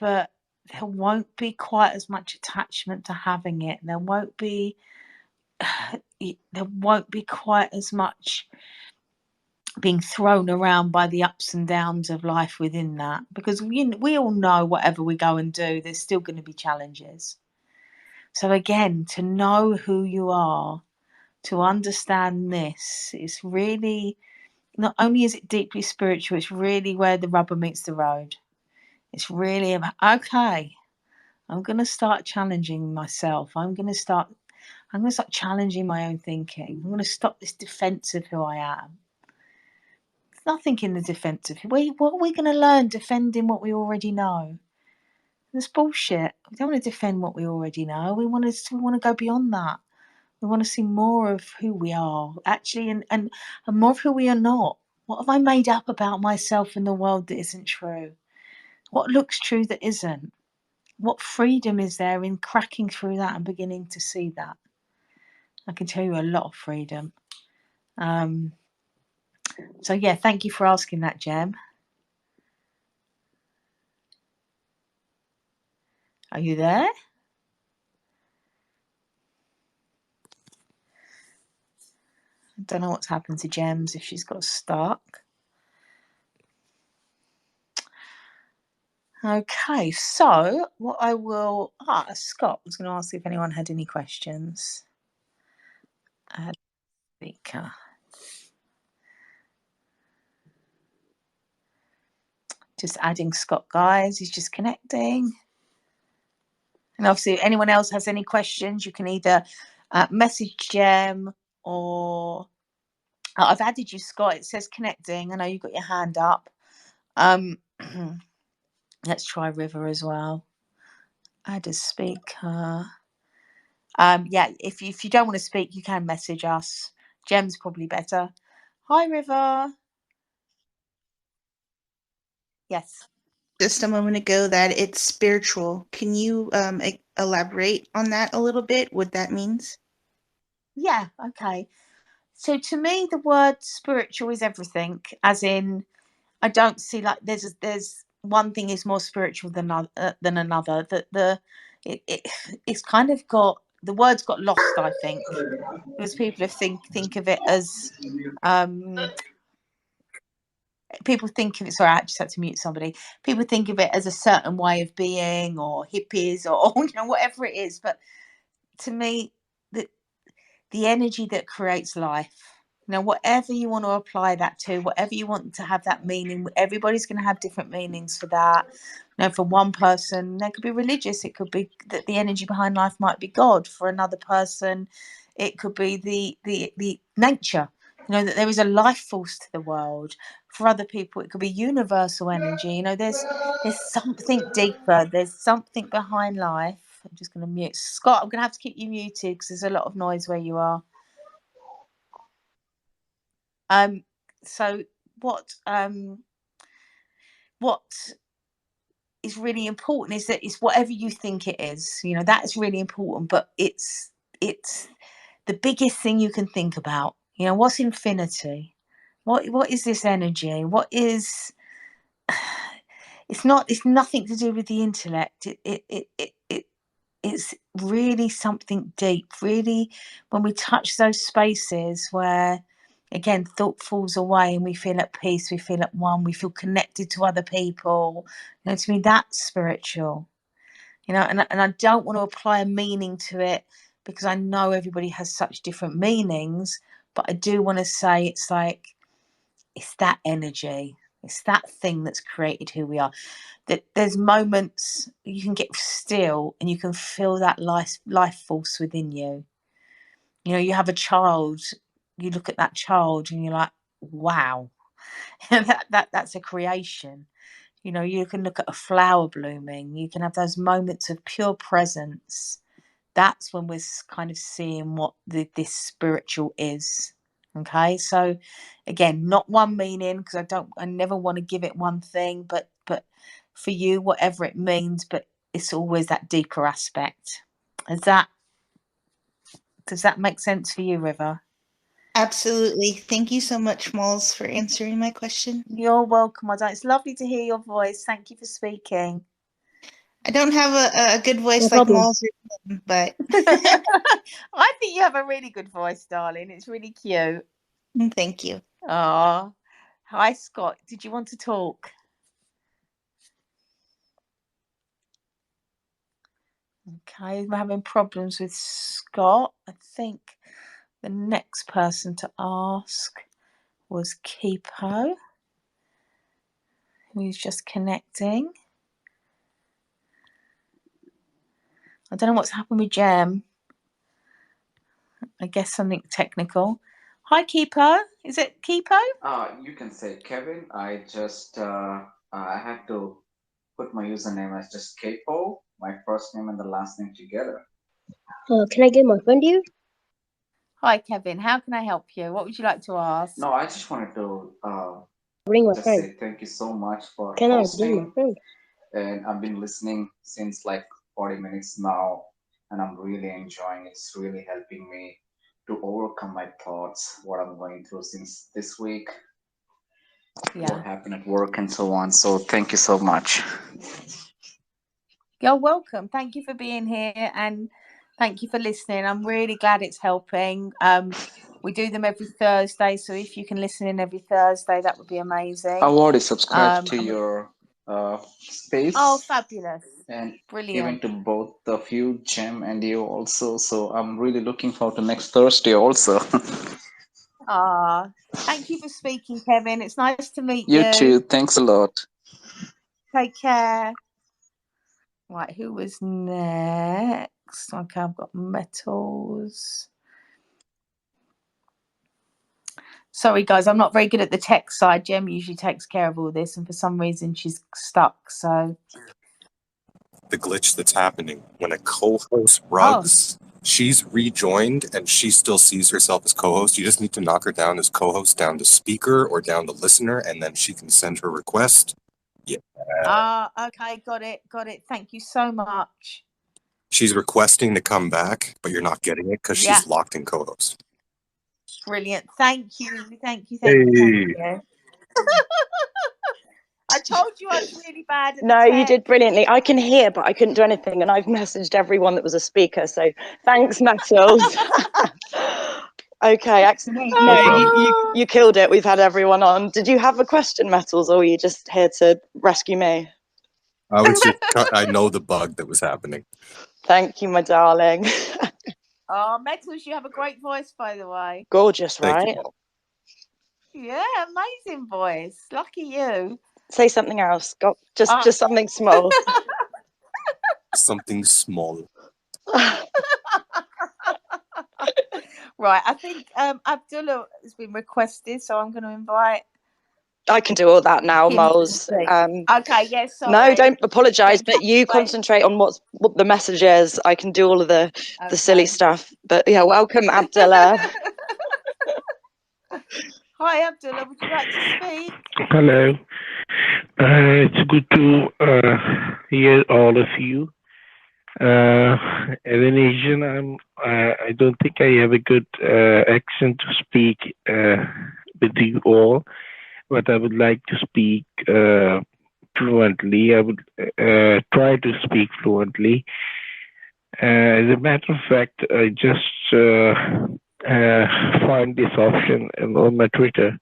But there won't be quite as much attachment to having it. There won't be quite as much being thrown around by the ups and downs of life within that, because we all know whatever we go and do, there's still going to be challenges. So again, to know who you are, to understand this, is really, not only is it deeply spiritual, it's really where the rubber meets the road. It's really about, okay, I'm going to start challenging myself. I'm going to start challenging my own thinking. I'm going to stop this defense of who I am. There's nothing in the defensive. What are we going to learn defending what we already know? That's bullshit. We don't want to defend what we already know. We want to go beyond that. We want to see more of who we are, actually, and more of who we are not. What have I made up about myself and the world that isn't true? What looks true that isn't? What freedom is there in cracking through that and beginning to see that? I can tell you a lot of freedom. So yeah, thank you for asking that, Gem. Are you there? I don't know what's happened to Gems, if she's got stuck. Okay, so what I will Scott was going to ask if anyone had any questions. Speaker. Just adding Scott, guys. He's just connecting. And obviously, if anyone else has any questions, you can either message Gem or I've added you, Scott. It says connecting. I know you've got your hand up. Let's try River as well. Add a speaker. Yeah, if you don't want to speak, you can message us. Gem's probably better. Hi, River. Yes. Just a moment ago that it's spiritual. Can you elaborate on that a little bit, what that means? Yeah, okay. So to me, the word spiritual is everything, as in, I don't see like there's one thing is more spiritual than another. That it's kind of got, the word's got lost, I think, because people have think of it as people think of it. Sorry, I just had to mute somebody. People think of it as a certain way of being, or hippies, or whatever it is. But to me, the energy that creates life. Whatever you want to apply that to, whatever you want to have that meaning, everybody's going to have different meanings for that. For one person, there could be religious. It could be that the energy behind life might be God. For another person, it could be the nature. That there is a life force to the world. For other people, it could be universal energy. There's something deeper. There's something behind life. I'm just going to mute Scott. I'm going to have to keep you muted because there's a lot of noise where you are. So what is really important is that it's whatever you think it is. That is really important, but it's the biggest thing you can think about. What's infinity? What is this energy? What is it's nothing to do with the intellect. It's really something deep, really, when we touch those spaces where, again, thought falls away and we feel at peace, we feel at one, we feel connected to other people. You know, to me, that's spiritual. You know, and I don't want to apply a meaning to it because I know everybody has such different meanings, but I do want to say it's like, it's that energy, it's that thing that's created who we are. That there's moments you can get still and you can feel that life force within you. You know, you have a child, you look at that child and you're like, wow, that's a creation. You know, you can look at a flower blooming, you can have those moments of pure presence. That's when we're kind of seeing what this spiritual is. Okay, so again, not one meaning, because I never want to give it one thing, but for you, whatever it means, but it's always that deeper aspect. Does that make sense for you, River? Absolutely. Thank you so much, Molls, for answering my question. You're welcome. It's lovely to hear your voice. Thank you for speaking. I don't have a good voice No like problem. Molls, but I think you have a really good voice, darling. It's really cute. thank you. Oh, hi, Scott. Did you want to talk? Okay, we're having problems with Scott. I think the next person to ask was Kipo, who's just connecting. I don't know what's happened with Gem. I guess something technical. Hi, Kipo. Is it Kipo? You can say Kevin. I just I had to put my username as just Capo, my first name and the last name together. Can I get my friend here? Hi, Kevin. How can I help you? What would you like to ask? No, I just wanted to Bring my just friend. say thank you so much for Can I bring my hosting. friend? And I've been listening since like 40 minutes now, and I'm really enjoying it. It's really helping me to overcome my thoughts, what I'm going through since this week, what happened at work, and so on. So thank you so much. You're welcome. Thank you for being here and thank you for listening. I'm really glad it's helping. We do them every Thursday, so if you can listen in every Thursday, that would be amazing. I've already subscribed to your space. Oh, fabulous. And Brilliant. even to both of you, Jem and you also. So I'm really looking forward to next Thursday also. Thank you for speaking, Kevin. It's nice to meet You you. too. Thanks a lot. Take care. Right, who was next? Okay, I've got metals. Sorry, guys, I'm not very good at the tech side. Jem usually takes care of all this, and for some reason she's stuck. So the glitch that's happening when a co-host rugs, she's rejoined and she still sees herself as co-host. You just need to knock her down as co-host, down to speaker or down to listener, and then she can send her request. Yeah. Okay, got it. Thank you so much. She's requesting to come back, but you're not getting it because she's locked in co-host. Brilliant. Thank you. Thank you. I told you I was really bad at No, the you tech. did brilliantly. I can hear, but I couldn't do anything. And I've messaged everyone that was a speaker. So thanks, Metals. Okay, excellent. No, you killed it. We've had everyone on. Did you have a question, Metals, or were you just here to rescue me? I know the bug that was happening. Thank you, my darling. Metals, you have a great voice, by the way. Gorgeous, right? Thank you. Yeah, amazing voice. Lucky you. Say something else. Just something small. Something small. Right, I think Abdullah has been requested, so I'm going to invite. I can do all that now, Molls. Okay, yes. Sorry. No, don't apologise. But you concentrate on what the message is. I can do all of the silly stuff. But yeah, welcome, Abdullah. Hi, Abdullah. Would you like to speak? Hello. It's good to hear all of you. As an Asian, I don't think I have a good accent to speak with you all, but I would like to speak fluently. I would try to speak fluently. As a matter of fact, I just find this option on my Twitter,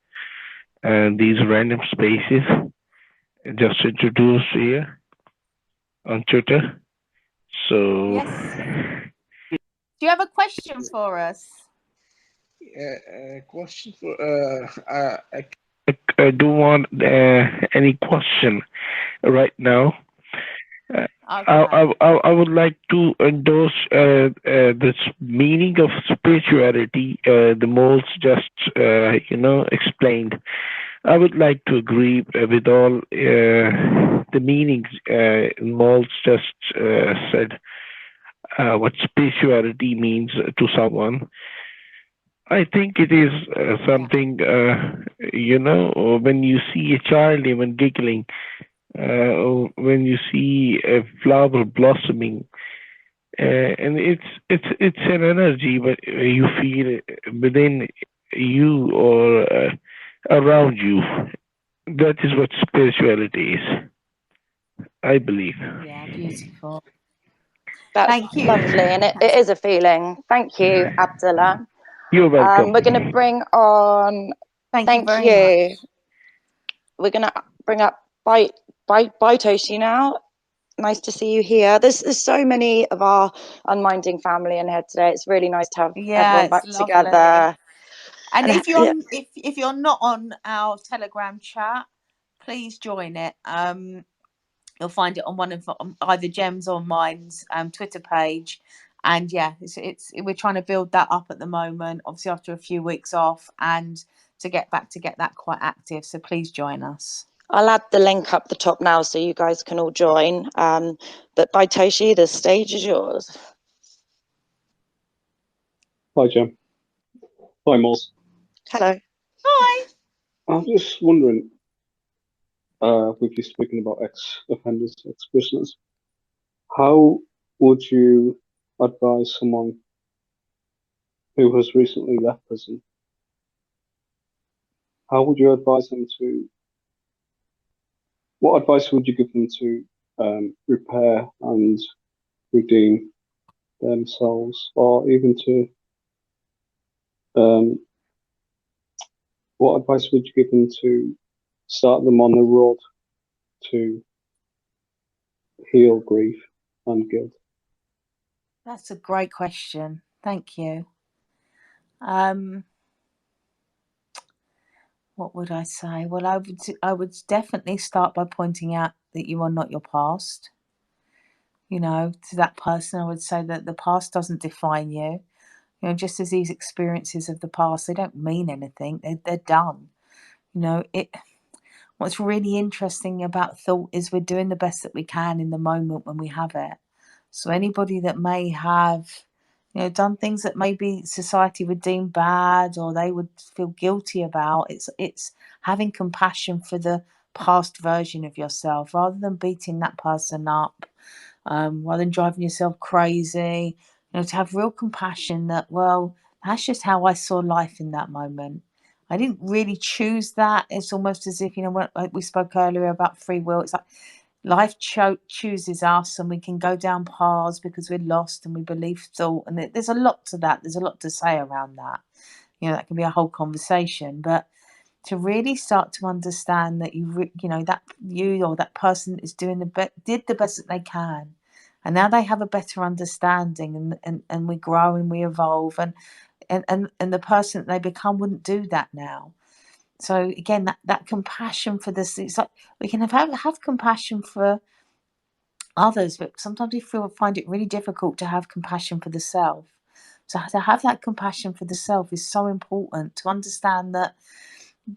and these random spaces just introduced here on Twitter. So, Yes. Do you have a question for us? question for I don't want any question right now. Okay. I would like to endorse this meaning of spirituality. The Molls just explained. I would like to agree with all the meanings Molls just said. What spirituality means to someone. I think it is something, when you see a child even giggling, or when you see a flower blossoming, and it's an energy, but you feel it within you or around you. That is what spirituality is, I believe. Yeah, beautiful. That's Thank you. lovely, and it is a feeling. Thank you, Abdullah. You're welcome. We're going to bring on. Thank Thank you you. very much. We're going to bring up Toshi now. Nice to see you here. There's so many of our Unminding family in here today. It's really nice to have everyone back lovely. together. And if you're if you're not on our Telegram chat, please join it. You'll find it on one of either Gem's or mine's Twitter page. And yeah, it's we're trying to build that up at the moment. Obviously, after a few weeks off, and to get that quite active. So please join us. I'll add the link up the top now so you guys can all join. But by Toshi, the stage is yours. Hi, Gem. Hi, Molls. Hello. Hi. I'm just wondering, with you speaking about ex-offenders, ex-prisoners, how would you advise someone who has recently left prison? How would you advise them to? What advice would you give them to repair and redeem themselves, or even to? What advice would you give them to start them on the road to heal grief and guilt? That's a great question. Thank you. What would I say? Well, I would definitely start by pointing out that you are not your past. You know, to that person, I would say that the past doesn't define you. You know, just as these experiences of the past, they don't mean anything. They're done. You know, what's really interesting about thought is we're doing the best that we can in the moment when we have it. So anybody that may have, you know, done things that maybe society would deem bad or they would feel guilty about, it's having compassion for the past version of yourself rather than beating that person up, rather than driving yourself crazy. You know, to have real compassion that, well, that's just how I saw life in that moment. I didn't really choose that. It's almost as if, you know, when we spoke earlier about free will, it's like life chooses us, and we can go down paths because we're lost and we believe thought. And there's a lot to that. There's a lot to say around that. You know, that can be a whole conversation. But to really start to understand that you know that you or that person is doing did the best that they can, and now they have a better understanding, and we grow and we evolve, and the person that they become wouldn't do that now. So again, that compassion for this, it's like we can have compassion for others, but sometimes we find it really difficult to have compassion for the self. So to have that compassion for the self is so important, to understand that,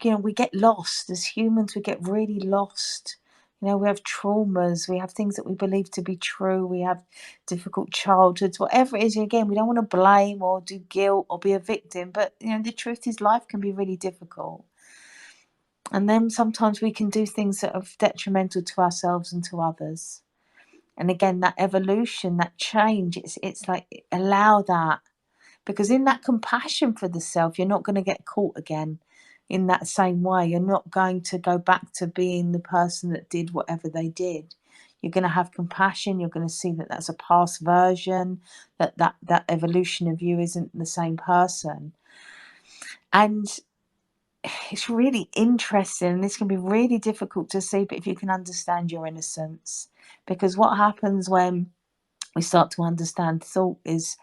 you know, we get lost as humans. We get really lost. You know, we have traumas, we have things that we believe to be true, we have difficult childhoods, whatever it is. Again, we don't want to blame or do guilt or be a victim, but, you know, the truth is life can be really difficult. And then sometimes we can do things that are detrimental to ourselves and to others. And again, that evolution, that change, it's like, allow that. Because in that compassion for the self, you're not going to get caught again. in that same way. You're not going to go back to being the person that did whatever they did. You're going to have compassion. You're going to see that that's a past version, that evolution of you isn't the same person. And it's really interesting, and this can be really difficult to see, but if you can understand your innocence, because what happens when we start to understand thought is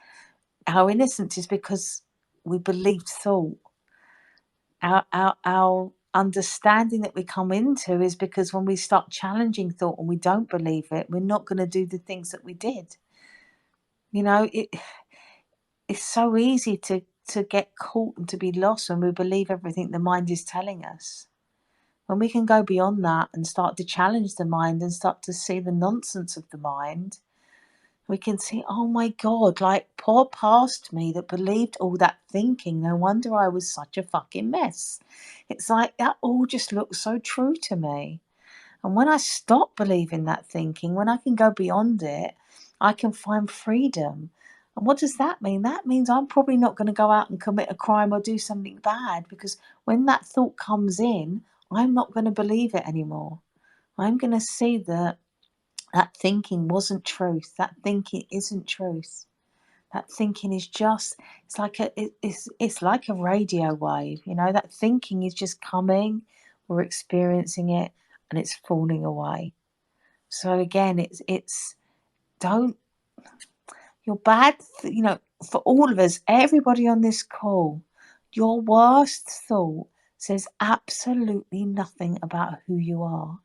our innocence is because we believed thought. Our understanding that we come into is because when we start challenging thought and we don't believe it, we're not going to do the things that we did. You know, it's so easy to get caught and to be lost when we believe everything the mind is telling us. When we can go beyond that and start to challenge the mind and start to see the nonsense of the mind, we can see, oh my God, like poor past me that believed all that thinking. No wonder I was such a fucking mess. It's like that all just looks so true to me. And when I stop believing that thinking, when I can go beyond it, I can find freedom. And what does that mean? That means I'm probably not going to go out and commit a crime or do something bad, because when that thought comes in, I'm not going to believe it anymore. I'm going to see that thinking wasn't truth. That thinking isn't truth. That thinking is just, it's like a radio wave, you know. That thinking is just coming, we're experiencing it, and it's falling away. So again, it's don't, your bad, you know, for all of us, everybody on this call, your worst thought says absolutely nothing about who you are.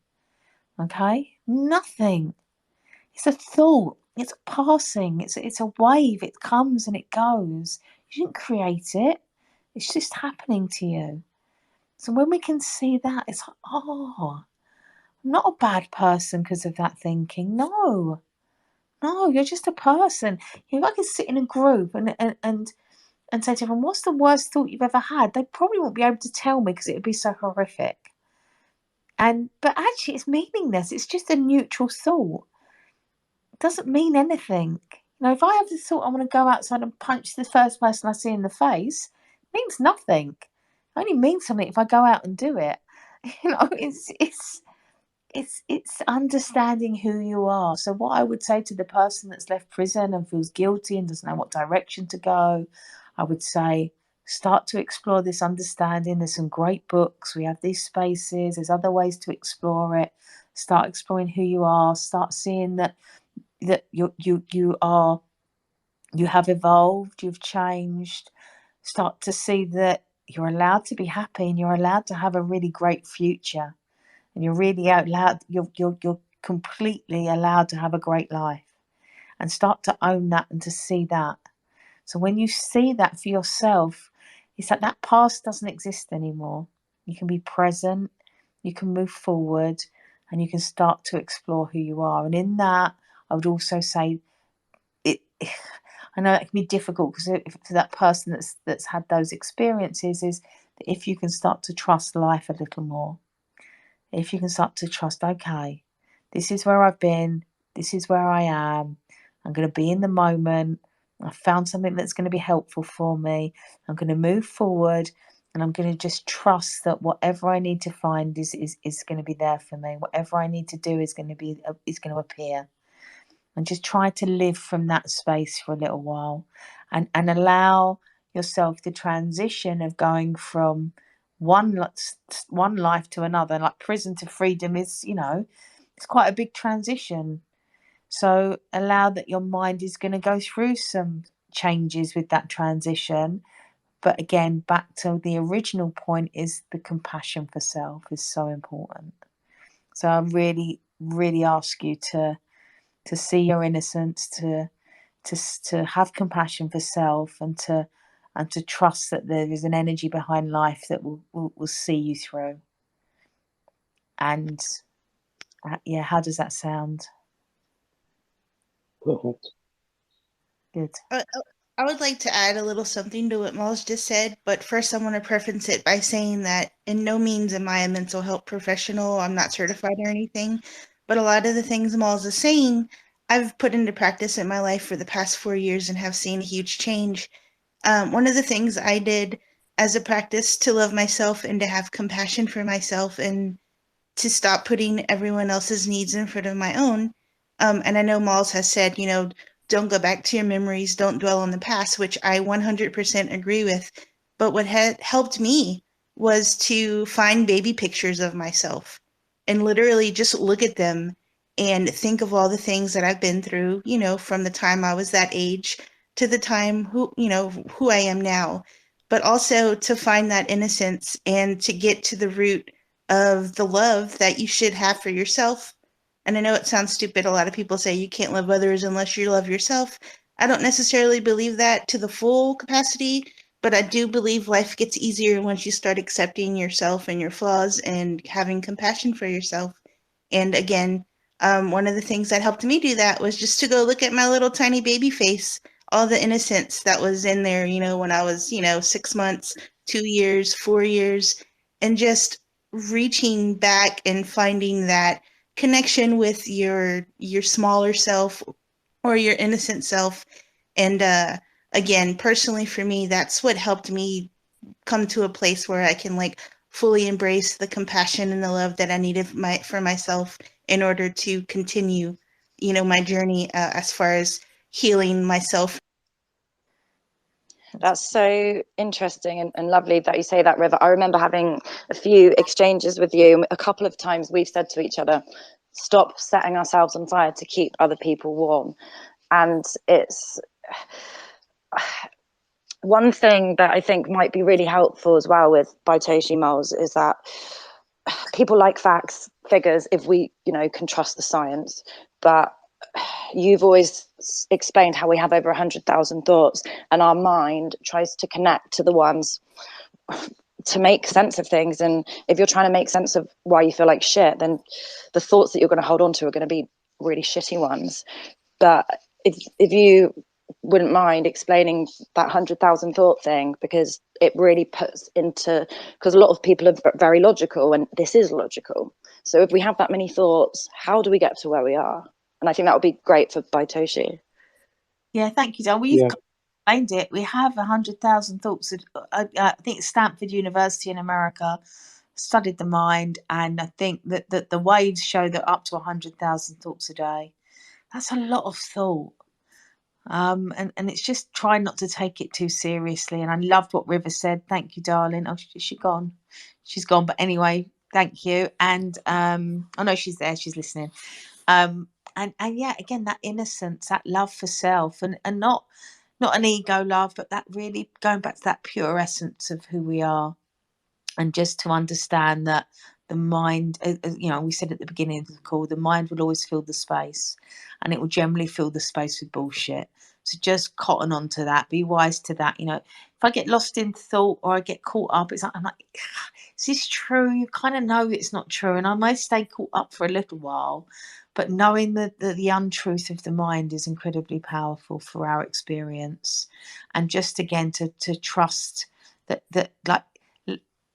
Okay? Nothing. It's a thought. It's passing. It's a wave. It comes and it goes. You didn't create it. It's just happening to you. So when we can see that, it's like, oh, I'm not a bad person because of that thinking. No, you're just a person. If I can sit in a group and say to everyone, what's the worst thought you've ever had? They probably won't be able to tell me because it would be so horrific. But actually, it's meaningless. It's just a neutral thought. It doesn't mean anything. You know, if I have the thought I want to go outside and punch the first person I see in the face, it means nothing. It only means something if I go out and do it. You know, it's understanding who you are. So what I would say to the person that's left prison and feels guilty and doesn't know what direction to go, I would say, start to explore this understanding. There's some great books. We have these spaces. There's other ways to explore it. Start exploring who you are. Start seeing that you have evolved. You've changed. Start to see that you're allowed to be happy and you're allowed to have a really great future. And you're really you're completely allowed to have a great life, and start to own that and to see that. So when you see that for yourself, it's like that past doesn't exist anymore. You can be present, you can move forward, and you can start to explore who you are. And in that, I would also say, I know it can be difficult because for that person that's had those experiences, is that if you can start to trust life a little more. If you can start to trust, okay, this is where I've been, this is where I am, I'm going to be in the moment, I've found something that's going to be helpful for me, I'm going to move forward, and I'm going to just trust that whatever I need to find is going to be there for me. Whatever I need to do is going to appear. And just try to live from that space for a little while, and allow yourself the transition of going from one life to another. Like prison to freedom is, you know, it's quite a big transition. So allow that your mind is going to go through some changes with that transition. But again, back to the original point, is the compassion for self is so important. So I really, really ask you to see your innocence, to have compassion for self, and to trust that there is an energy behind life that will see you through. And yeah, how does that sound? Perfect. Good. I would like to add a little something to what Molls just said, but first I want to preface it by saying that in no means am I a mental health professional. I'm not certified or anything, but a lot of the things Molls is saying, I've put into practice in my life for the past 4 years and have seen a huge change. One of the things I did as a practice to love myself and to have compassion for myself and to stop putting everyone else's needs in front of my own. And I know Malls has said, don't go back to your memories, don't dwell on the past, which I 100% agree with. But what had helped me was to find baby pictures of myself and literally just look at them and think of all the things that I've been through, from the time I was that age to the time who I am now, but also to find that innocence and to get to the root of the love that you should have for yourself. And I know it sounds stupid. A lot of people say you can't love others unless you love yourself. I don't necessarily believe that to the full capacity, but I do believe life gets easier once you start accepting yourself and your flaws and having compassion for yourself. And again, one of the things that helped me do that was just to go look at my little tiny baby face, all the innocence that was in there, when I was, 6 months, 2 years, 4 years, and just reaching back and finding that connection with your smaller self or your innocent self. And again, personally for me, that's what helped me come to a place where I can fully embrace the compassion and the love that I needed for myself in order to continue, my journey as far as healing myself. That's so interesting and lovely that you say that, River. I remember having a few exchanges with you. A couple of times we've said to each other, stop setting ourselves on fire to keep other people warm. And it's one thing that I think might be really helpful as well with Baitoshi Molls is that people like facts, figures, if we, can trust the science. But you've always explained how we have over 100,000 thoughts, and our mind tries to connect to the ones to make sense of things. And if you're trying to make sense of why you feel like shit, then the thoughts that you're going to hold on to are going to be really shitty ones. But if you wouldn't mind explaining that 100,000 thought thing, because it really puts into, because a lot of people are very logical, and this is logical. So if we have that many thoughts, how do we get to where we are? And I think that would be great for Baitoshi. Yeah, thank you, Dan. We've explained it. We have 100,000 thoughts. I think Stanford University in America studied the mind, and I think that the waves show that up to 100,000 thoughts a day. That's a lot of thought. And it's just trying not to take it too seriously. And I loved what River said. Thank you, darling. Oh, is she gone? She's gone. But anyway, thank you. And I know she's there. She's listening. And yeah, again, that innocence, that love for self, and not an ego love, but that really going back to that pure essence of who we are. And just to understand that the mind, we said at the beginning of the call, the mind will always fill the space, and it will generally fill the space with bullshit. So just cotton on to that, be wise to that. If I get lost in thought or I get caught up, I'm like, is this true? You kind of know it's not true, and I may stay caught up for a little while, but knowing that the untruth of the mind is incredibly powerful for our experience. And just again to trust that like,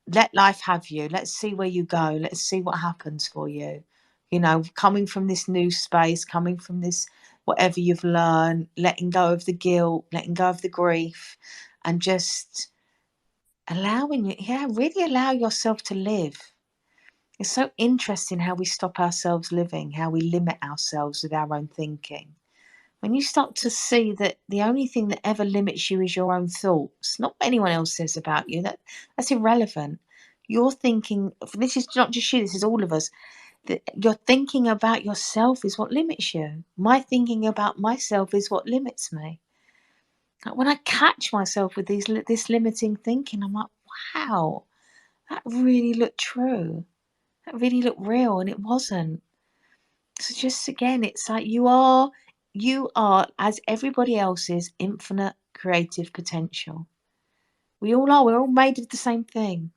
let life have you. Let's see where you go. Let's see what happens for you. Coming from this new space, coming from this, whatever you've learned, letting go of the guilt, letting go of the grief, and just really allow yourself to live. It's so interesting how we stop ourselves living, how we limit ourselves with our own thinking. When you start to see that the only thing that ever limits you is your own thoughts, not what anyone else says about you, that's irrelevant. You're thinking, this is not just you, this is all of us, that you're thinking about yourself is what limits you. My thinking about myself is what limits me. When I catch myself with this limiting thinking, I'm like, wow, that really looked true. That really looked real, and it wasn't. So just again, it's like you are, as everybody else is, infinite creative potential. We all are. We're all made of the same thing.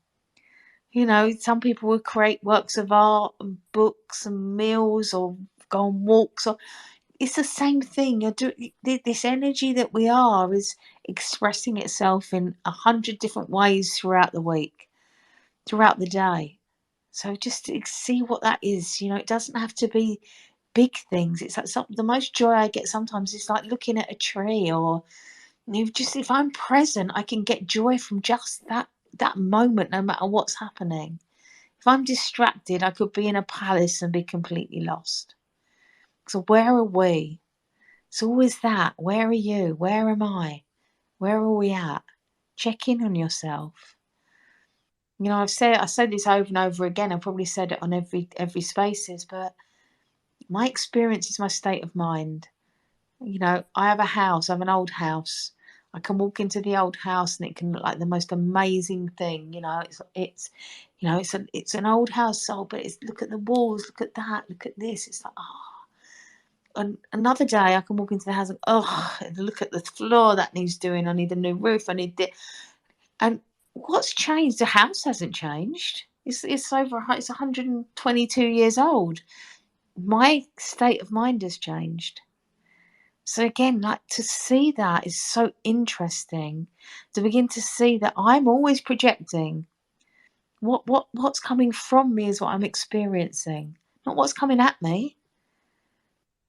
Some people will create works of art and books and meals or go on walks. Or it's the same thing. This energy that we are is expressing itself in 100 different ways throughout the week, throughout the day. So just to see what that is. It doesn't have to be big things. It's like the most joy I get sometimes is like looking at a tree or If I'm present, I can get joy from just that moment, no matter what's happening. If I'm distracted, I could be in a palace and be completely lost. So where are we? It's always that. Where are you? Where am I? Where are we at? Check in on yourself. I said this over and over again. I probably said it on every spaces, but my experience is my state of mind. I have a house. I have an old house. I can walk into the old house and it can look like the most amazing thing. It's an old household, but look at the walls, look at that, look at this. It's like, oh. And another day I can walk into the house and look at the floor, that needs doing. I need a new roof. I need this. And what's changed? The house hasn't changed. It's 122 years old. My state of mind has changed. So again, like, to see that is so interesting. To begin to see that I'm always projecting. What's coming from me is what I'm experiencing, not what's coming at me.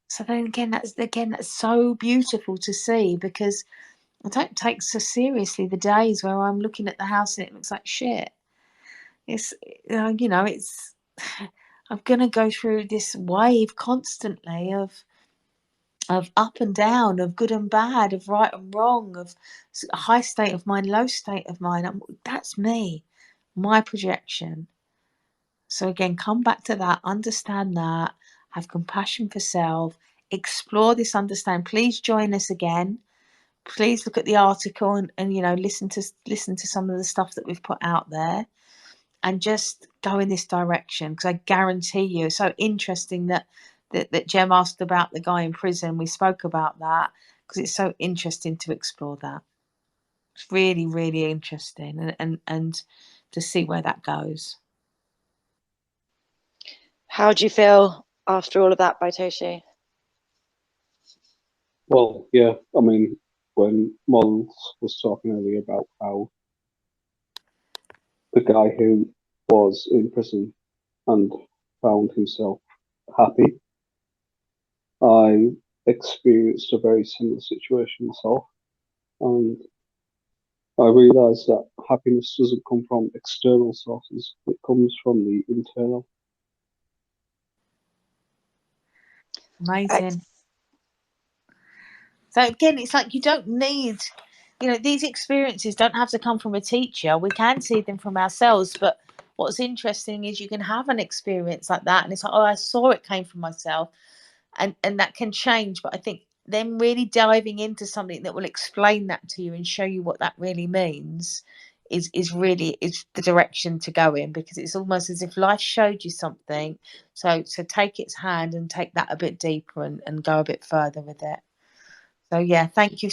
So then again, that's so beautiful to see, because I don't take so seriously the days where I'm looking at the house and it looks like shit. It's I'm gonna go through this wave constantly of up and down, of good and bad, of right and wrong, of a high state of mind, low state of mind. That's me, my projection. So again, come back to that, understand that, have compassion for self, explore this understanding. Please join us again. Please look at the article and listen to some of the stuff that we've put out there, and just go in this direction, because I guarantee you, it's so interesting that Gem asked about the guy in prison. We spoke about that because it's so interesting to explore that. It's really, really interesting, and to see where that goes. How do you feel after all of that, Baitoshi? Well, yeah, I mean, when Molls was talking earlier about how the guy who was in prison and found himself happy, I experienced a very similar situation myself, and I realised that happiness doesn't come from external sources, it comes from the internal. Amazing. So again, it's like, you don't need, these experiences don't have to come from a teacher. We can see them from ourselves. But what's interesting is you can have an experience like that, and it's like, oh, I saw it came from myself, and that can change. But I think then really diving into something that will explain that to you and show you what that really means is really the direction to go in, because it's almost as if life showed you something. So take its hand and take that a bit deeper and go a bit further with it. So yeah, thank you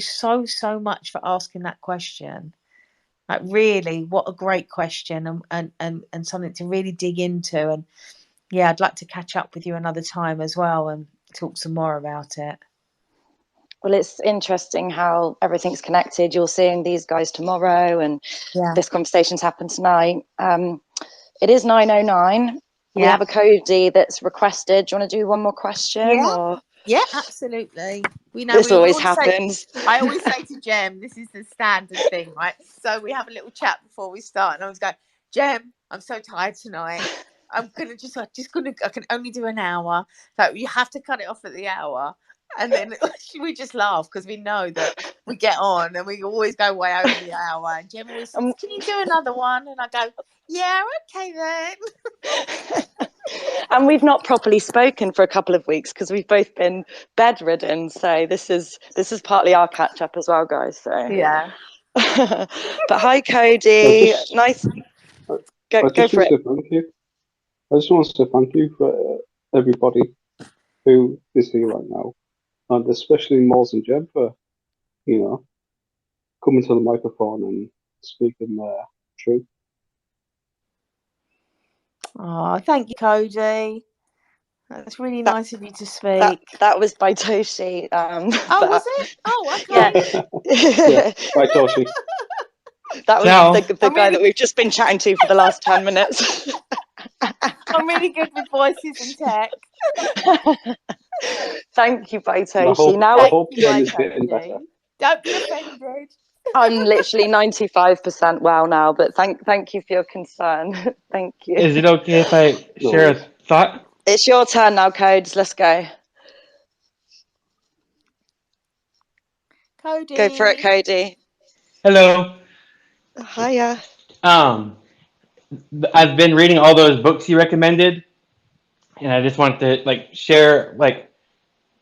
so much for asking that question. Like, really, what a great question, and something to really dig into. And yeah, I'd like to catch up with you another time as well and talk some more about it. Well, it's interesting how everything's connected. You're seeing these guys tomorrow, and this conversation's happened tonight. It is 9:09. We have a Cody that's requested. Do you want to do one more question? Yeah, absolutely. This always happens. I always say to Gem, this is the standard thing, right? So we have a little chat before we start, and I was going, Gem, I'm so tired tonight. I'm gonna I can only do an hour. So you have to cut it off at the hour. And then we just laugh, because we know that we get on and we always go way over the hour. And Gem always says, can you do another one? And I go, yeah, okay then. And we've not properly spoken for a couple of weeks because we've both been bedridden. So this is partly our catch up as well, guys. So yeah. But hi, Cody. Nice. Go for it. Thank you. I just want to say thank you for everybody who is here right now, and especially Molls and Gem for, coming to the microphone and speaking their truth. Oh, thank you, Cody. That's really nice of you to speak. That was Baitoshi. Was it? Oh, okay. Yeah. Baitoshi. That was the guy that we've just been chatting to for the last 10 minutes. I'm really good with voices and tech. Thank you, Baitoshi. I hope Jen is getting better. Don't be offended. I'm literally 95% well now, but thank you for your concern. Thank you. Is it okay if I share a thought? It's your turn now, Codes. Let's go. Cody. Go for it, Cody. Hello. Hiya. I've been reading all those books you recommended, and I just want to like share like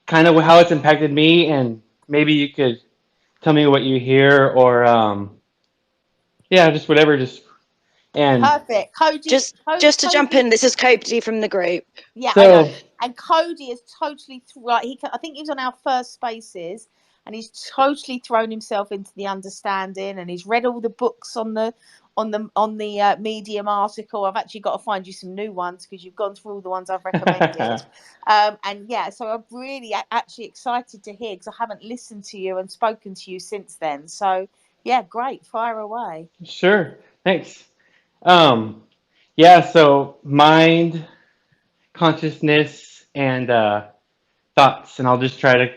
kind of how it's impacted me, and maybe you could tell me what you hear, or yeah, just whatever. And Perfect. Cody. Just to jump in, this is Cody from the group. Yeah, so, I know. And Cody is totally I think he was on our first Spaces, and he's totally thrown himself into the understanding, and he's read all the books on the Medium article. I've actually got to find you some new ones because you've gone through all the ones I've recommended. And yeah, so I'm really actually excited to hear, because I haven't listened to you and spoken to you since then. So yeah, great, fire away. Sure, thanks. Yeah, so mind, consciousness, and thoughts, and I'll just try to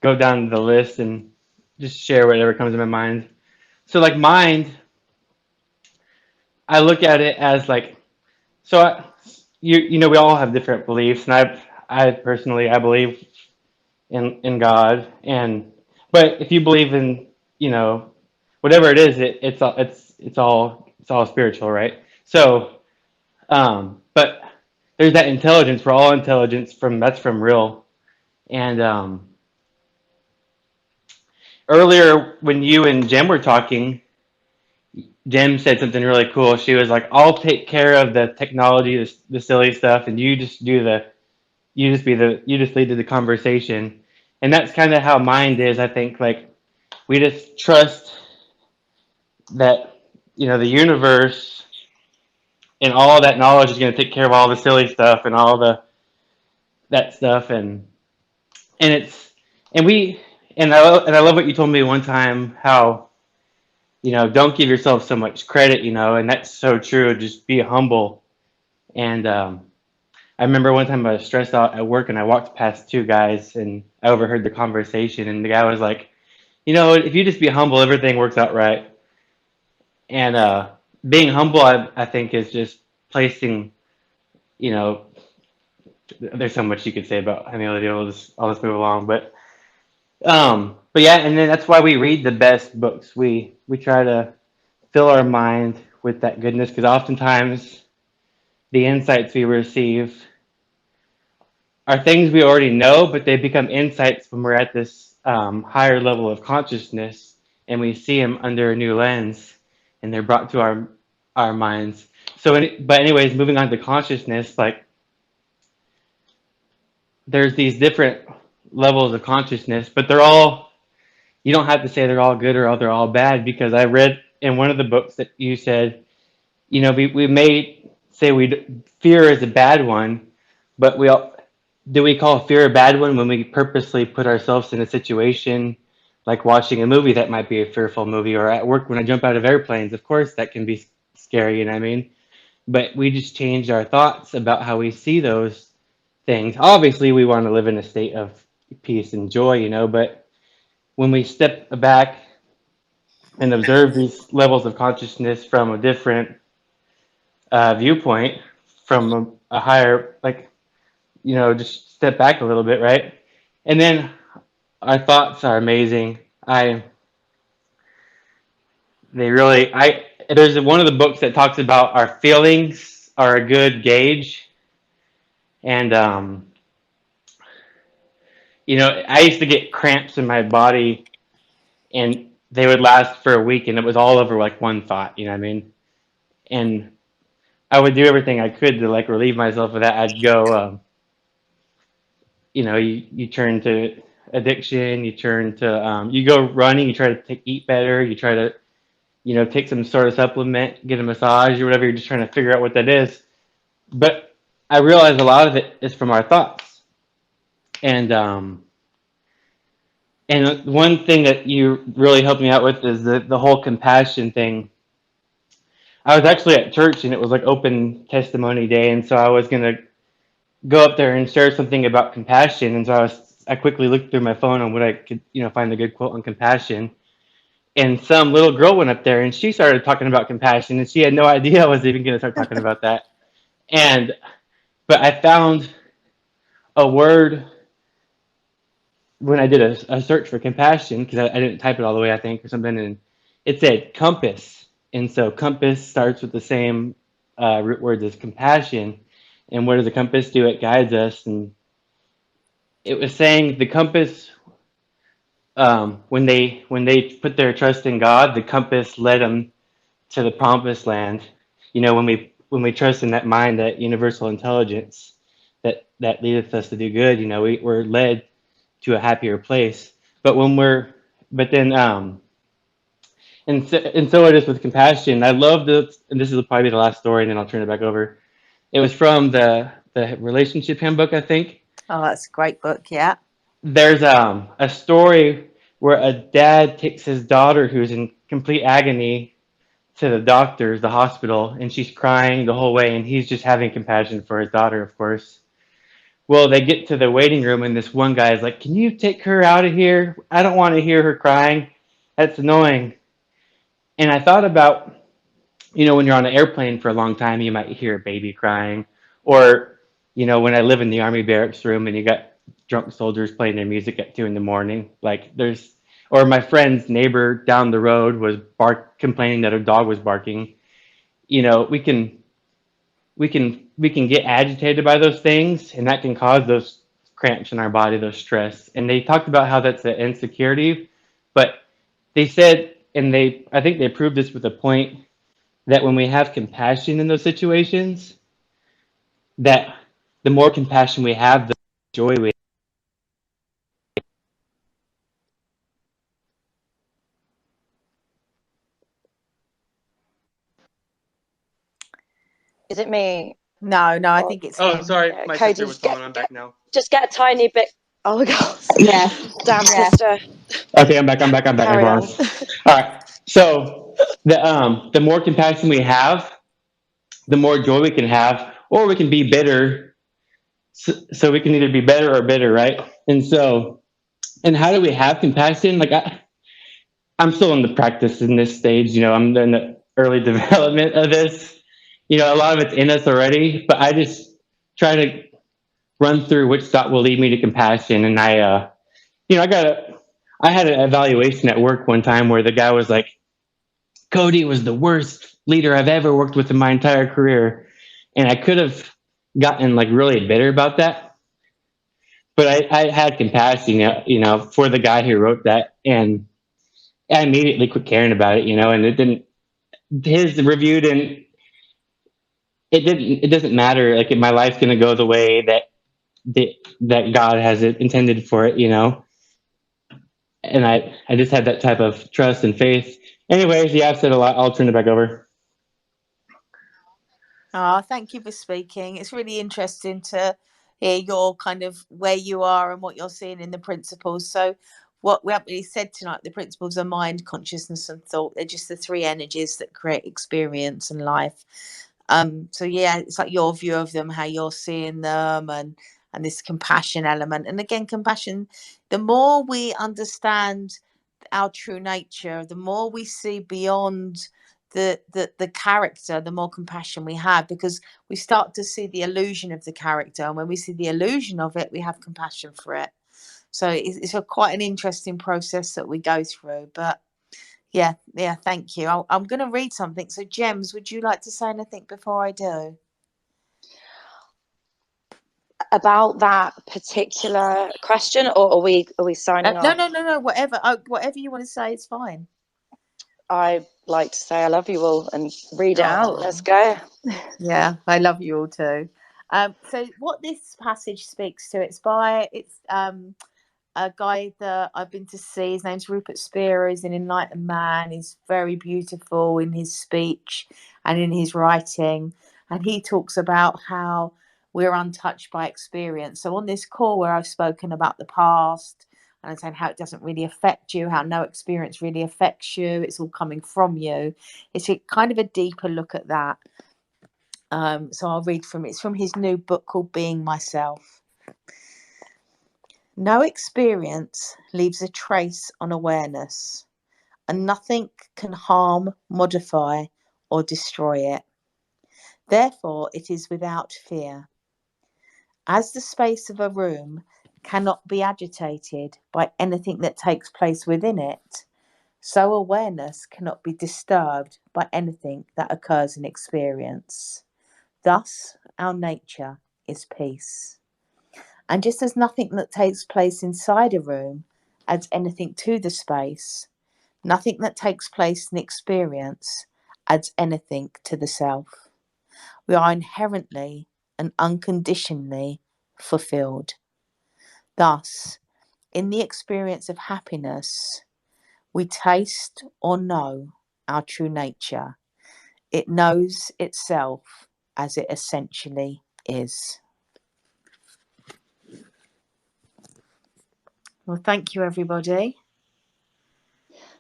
go down the list and just share whatever comes to my mind. So like mind, I look at it as like, so you know, we all have different beliefs, and I personally I believe in God, but if you believe in, you know, whatever it is, it's all spiritual, right? So but there's that intelligence. We're all intelligence that's from real. And earlier when you and Jem were talking, Jem said something really cool. She was like, "I'll take care of the technology, the silly stuff, and you just lead to the conversation." And that's kind of how mind is. I think like we just trust that, you know, the universe and all that knowledge is going to take care of all the silly stuff and all that stuff, and it's and I love what you told me one time, how, you know, don't give yourself so much credit, you know, and that's so true. Just be humble. And I remember one time I was stressed out at work, and I walked past two guys, and I overheard the conversation, and the guy was like, you know, if you just be humble, everything works out right. And being humble, I think, is just placing, you know, there's so much you could say about humility. I'll just move along, but yeah, and then that's why we read the best books. We try to fill our mind with that goodness, because oftentimes the insights we receive are things we already know, but they become insights when we're at this higher level of consciousness, and we see them under a new lens, and they're brought to our minds. So, but anyways, moving on to consciousness, like there's these different levels of consciousness, but you don't have to say they're all good or they're all bad, because I read in one of the books that you said, you know, we may say fear is a bad one, but do we call fear a bad one when we purposely put ourselves in a situation like watching a movie that might be a fearful movie, or at work when I jump out of airplanes? Of course, that can be scary, you know what I mean? But we just changed our thoughts about how we see those things. Obviously, we want to live in a state of peace and joy, you know, but when we step back and observe these levels of consciousness from a different viewpoint, from a higher, like, you know, just step back a little bit, right? And then our thoughts are amazing. There's one of the books that talks about our feelings are a good gauge. And, you know, I used to get cramps in my body, and they would last for a week, and it was all over like one thought, you know what I mean? And I would do everything I could to like relieve myself of that. I'd go, you know, you turn to addiction, you turn to, you go running, you try to eat better, you try to, you know, take some sort of supplement, get a massage or whatever. You're just trying to figure out what that is. But I realized a lot of it is from our thoughts. And one thing that you really helped me out with is the whole compassion thing. I was actually at church, and it was like open testimony day, and so I was gonna go up there and share something about compassion. And so I was I quickly looked through my phone on what I could, find a good quote on compassion. And some little girl went up there and she started talking about compassion, and she had no idea I was even going to start talking about that. But I found a word when I did a search for compassion, because I didn't type it all the way, I think, or something, and it said compass. And so compass starts with the same root words as compassion. And what does the compass do? It guides us. And it was saying the compass, when they put their trust in God, the compass led them to the promised land. When we trust in that mind, that universal intelligence that leadeth us to do good, we're led to a happier place. But but then, and so it is with compassion. I love this, and this is probably the last story, and then I'll turn it back over. It was from the relationship handbook, I think. Oh, that's a great book. Yeah. There's a story where a dad takes his daughter, who's in complete agony, to the doctors, the hospital, and she's crying the whole way, and he's just having compassion for his daughter, of course. Well, they get to the waiting room, and this one guy is like, "Can you take her out of here? I don't want to hear her crying. That's annoying." And I thought about, when you're on an airplane for a long time, you might hear a baby crying. Or, when I live in the Army barracks room and you got drunk soldiers playing their music at 2 a.m, or my friend's neighbor down the road was complaining that a dog was barking. We can get agitated by those things, and that can cause those cramps in our body, those stress. And they talked about how that's an insecurity, but they said, and I think they proved this with a point, that when we have compassion in those situations, that the more compassion we have, the joy we Is it me? No, I think it's Oh, him. sorry, my Katie, sister was calling. I'm back now. Just get a tiny bit. Oh my God. Yeah. Damn, Yeah. sister. Okay, I'm back. I Carry on. promise. All right. So the more compassion we have, the more joy we can have, or we can be bitter. So we can either be better or bitter, right? And how do we have compassion? Like I'm still in the practice in this stage. I'm in the early development of this. A lot of it's in us already, but I just try to run through which thought will lead me to compassion. And I had an evaluation at work one time where the guy was like, "Cody was the worst leader I've ever worked with in my entire career," and I could have gotten like really bitter about that, but I had compassion, for the guy who wrote that, and I immediately quit caring about it, and it didn't. His review didn't. It didn't. It doesn't matter. Like my life's gonna go the way that God has it intended for it, And I just had that type of trust and faith. Anyways, yeah, I've said a lot. I'll turn it back over. Oh, thank you for speaking. It's really interesting to hear your kind of where you are and what you're seeing in the principles. So, what we haven't really said tonight, the principles are mind, consciousness, and thought. They're just the three energies that create experience and life. So yeah, it's like your view of them, how you're seeing them, and this compassion element. And again, compassion. The more we understand our true nature, the more we see beyond the character, the more compassion we have, because we start to see the illusion of the character, and when we see the illusion of it, we have compassion for it. So it's quite an interesting process that we go through. But yeah, thank you. I'm going to read something. So Gems, would you like to say anything before I do? About that particular question, or are we signing off? No. Whatever you want to say is fine. I like to say I love you all and read it out. Let's go. Yeah, I love you all too. So what this passage speaks to, it's a guy that I've been to see. His name's Rupert Spear. He's an enlightened man. He's very beautiful in his speech and in his writing. And he talks about how we're untouched by experience. So on this call where I've spoken about the past and I'm saying how it doesn't really affect you, how no experience really affects you, it's all coming from you. It's kind of a deeper look at that. So I'll read from it. It's from his new book called Being Myself. No experience leaves a trace on awareness, and nothing can harm, modify, or destroy it. Therefore, it is without fear. As the space of a room cannot be agitated by anything that takes place within it, so awareness cannot be disturbed by anything that occurs in experience. Thus, our nature is peace. And just as nothing that takes place inside a room adds anything to the space, nothing that takes place in experience adds anything to the self. We are inherently and unconditionally fulfilled. Thus, in the experience of happiness, we taste or know our true nature. It knows itself as it essentially is. Well, thank you, everybody.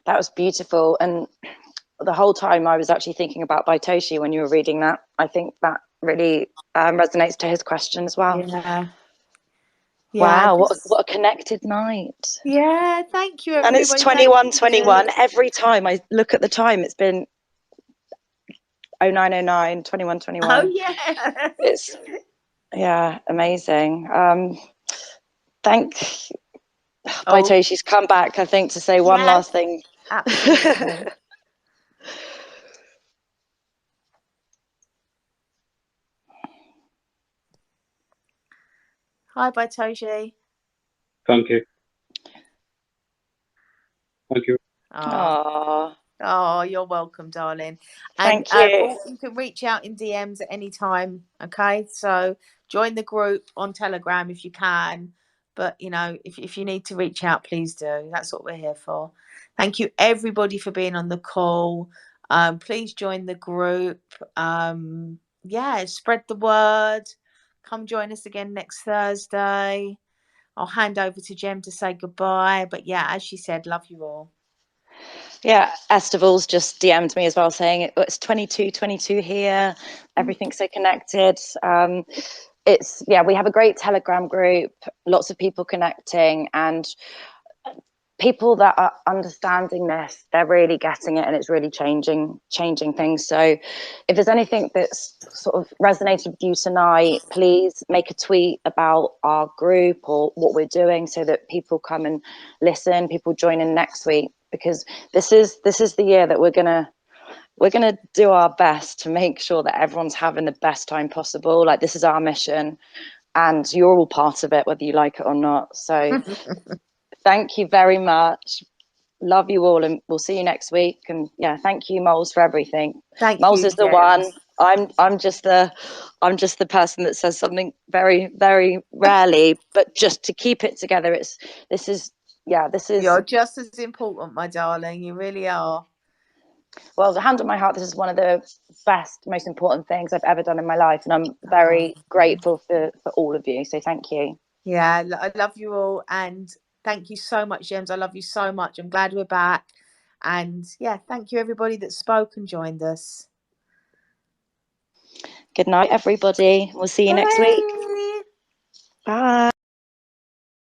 That was beautiful. And the whole time I was actually thinking about Baitoshi when you were reading that. I think that really resonates to his question as well. Yeah. Wow, what a connected night. Yeah, thank you, everybody. And it's 21:21. Every time I look at the time, it's been 09:09, 21:21. Oh, yeah. It's, yeah, amazing. Baitoshi's come back, I think, to say one last thing. Absolutely. Hi, Baitoshi. Thank you. Thank you. Oh, you're welcome, darling. And thank you. You can reach out in DMs at any time. Okay, so join the group on Telegram if you can. But you know, if you need to reach out, please do. That's what we're here for. Thank you, everybody, for being on the call. Please join the group. Yeah, spread the word. Come join us again next Thursday. I'll hand over to Gem to say goodbye. But yeah, as she said, love you all. Yeah, Estival's just DM'd me as well, saying it's 22:22 here. Everything's so connected. We have a great Telegram group, lots of people connecting, and people that are understanding this, they're really getting it, and it's really changing things. So if there's anything that's sort of resonated with you tonight, please make a tweet about our group or what we're doing so that people come and listen, people join in next week, because this is the year that we're gonna do our best to make sure that everyone's having the best time possible. Like, this is our mission, and you're all part of it, whether you like it or not. So thank you very much. Love you all, and we'll see you next week. And yeah, thank you, Molls, for everything. Molls is the one. I'm just the person that says something very, very rarely, but just to keep it together. This is. You're just as important, my darling. You really are. Well, the hand on my heart, this is one of the best, most important things I've ever done in my life, and I'm very grateful for all of you. So thank you. Yeah, I love you all, and thank you so much, James. I love you so much. I'm glad we're back. And yeah, thank you, everybody that spoke and joined us. Good night, everybody. We'll see you next week. Bye.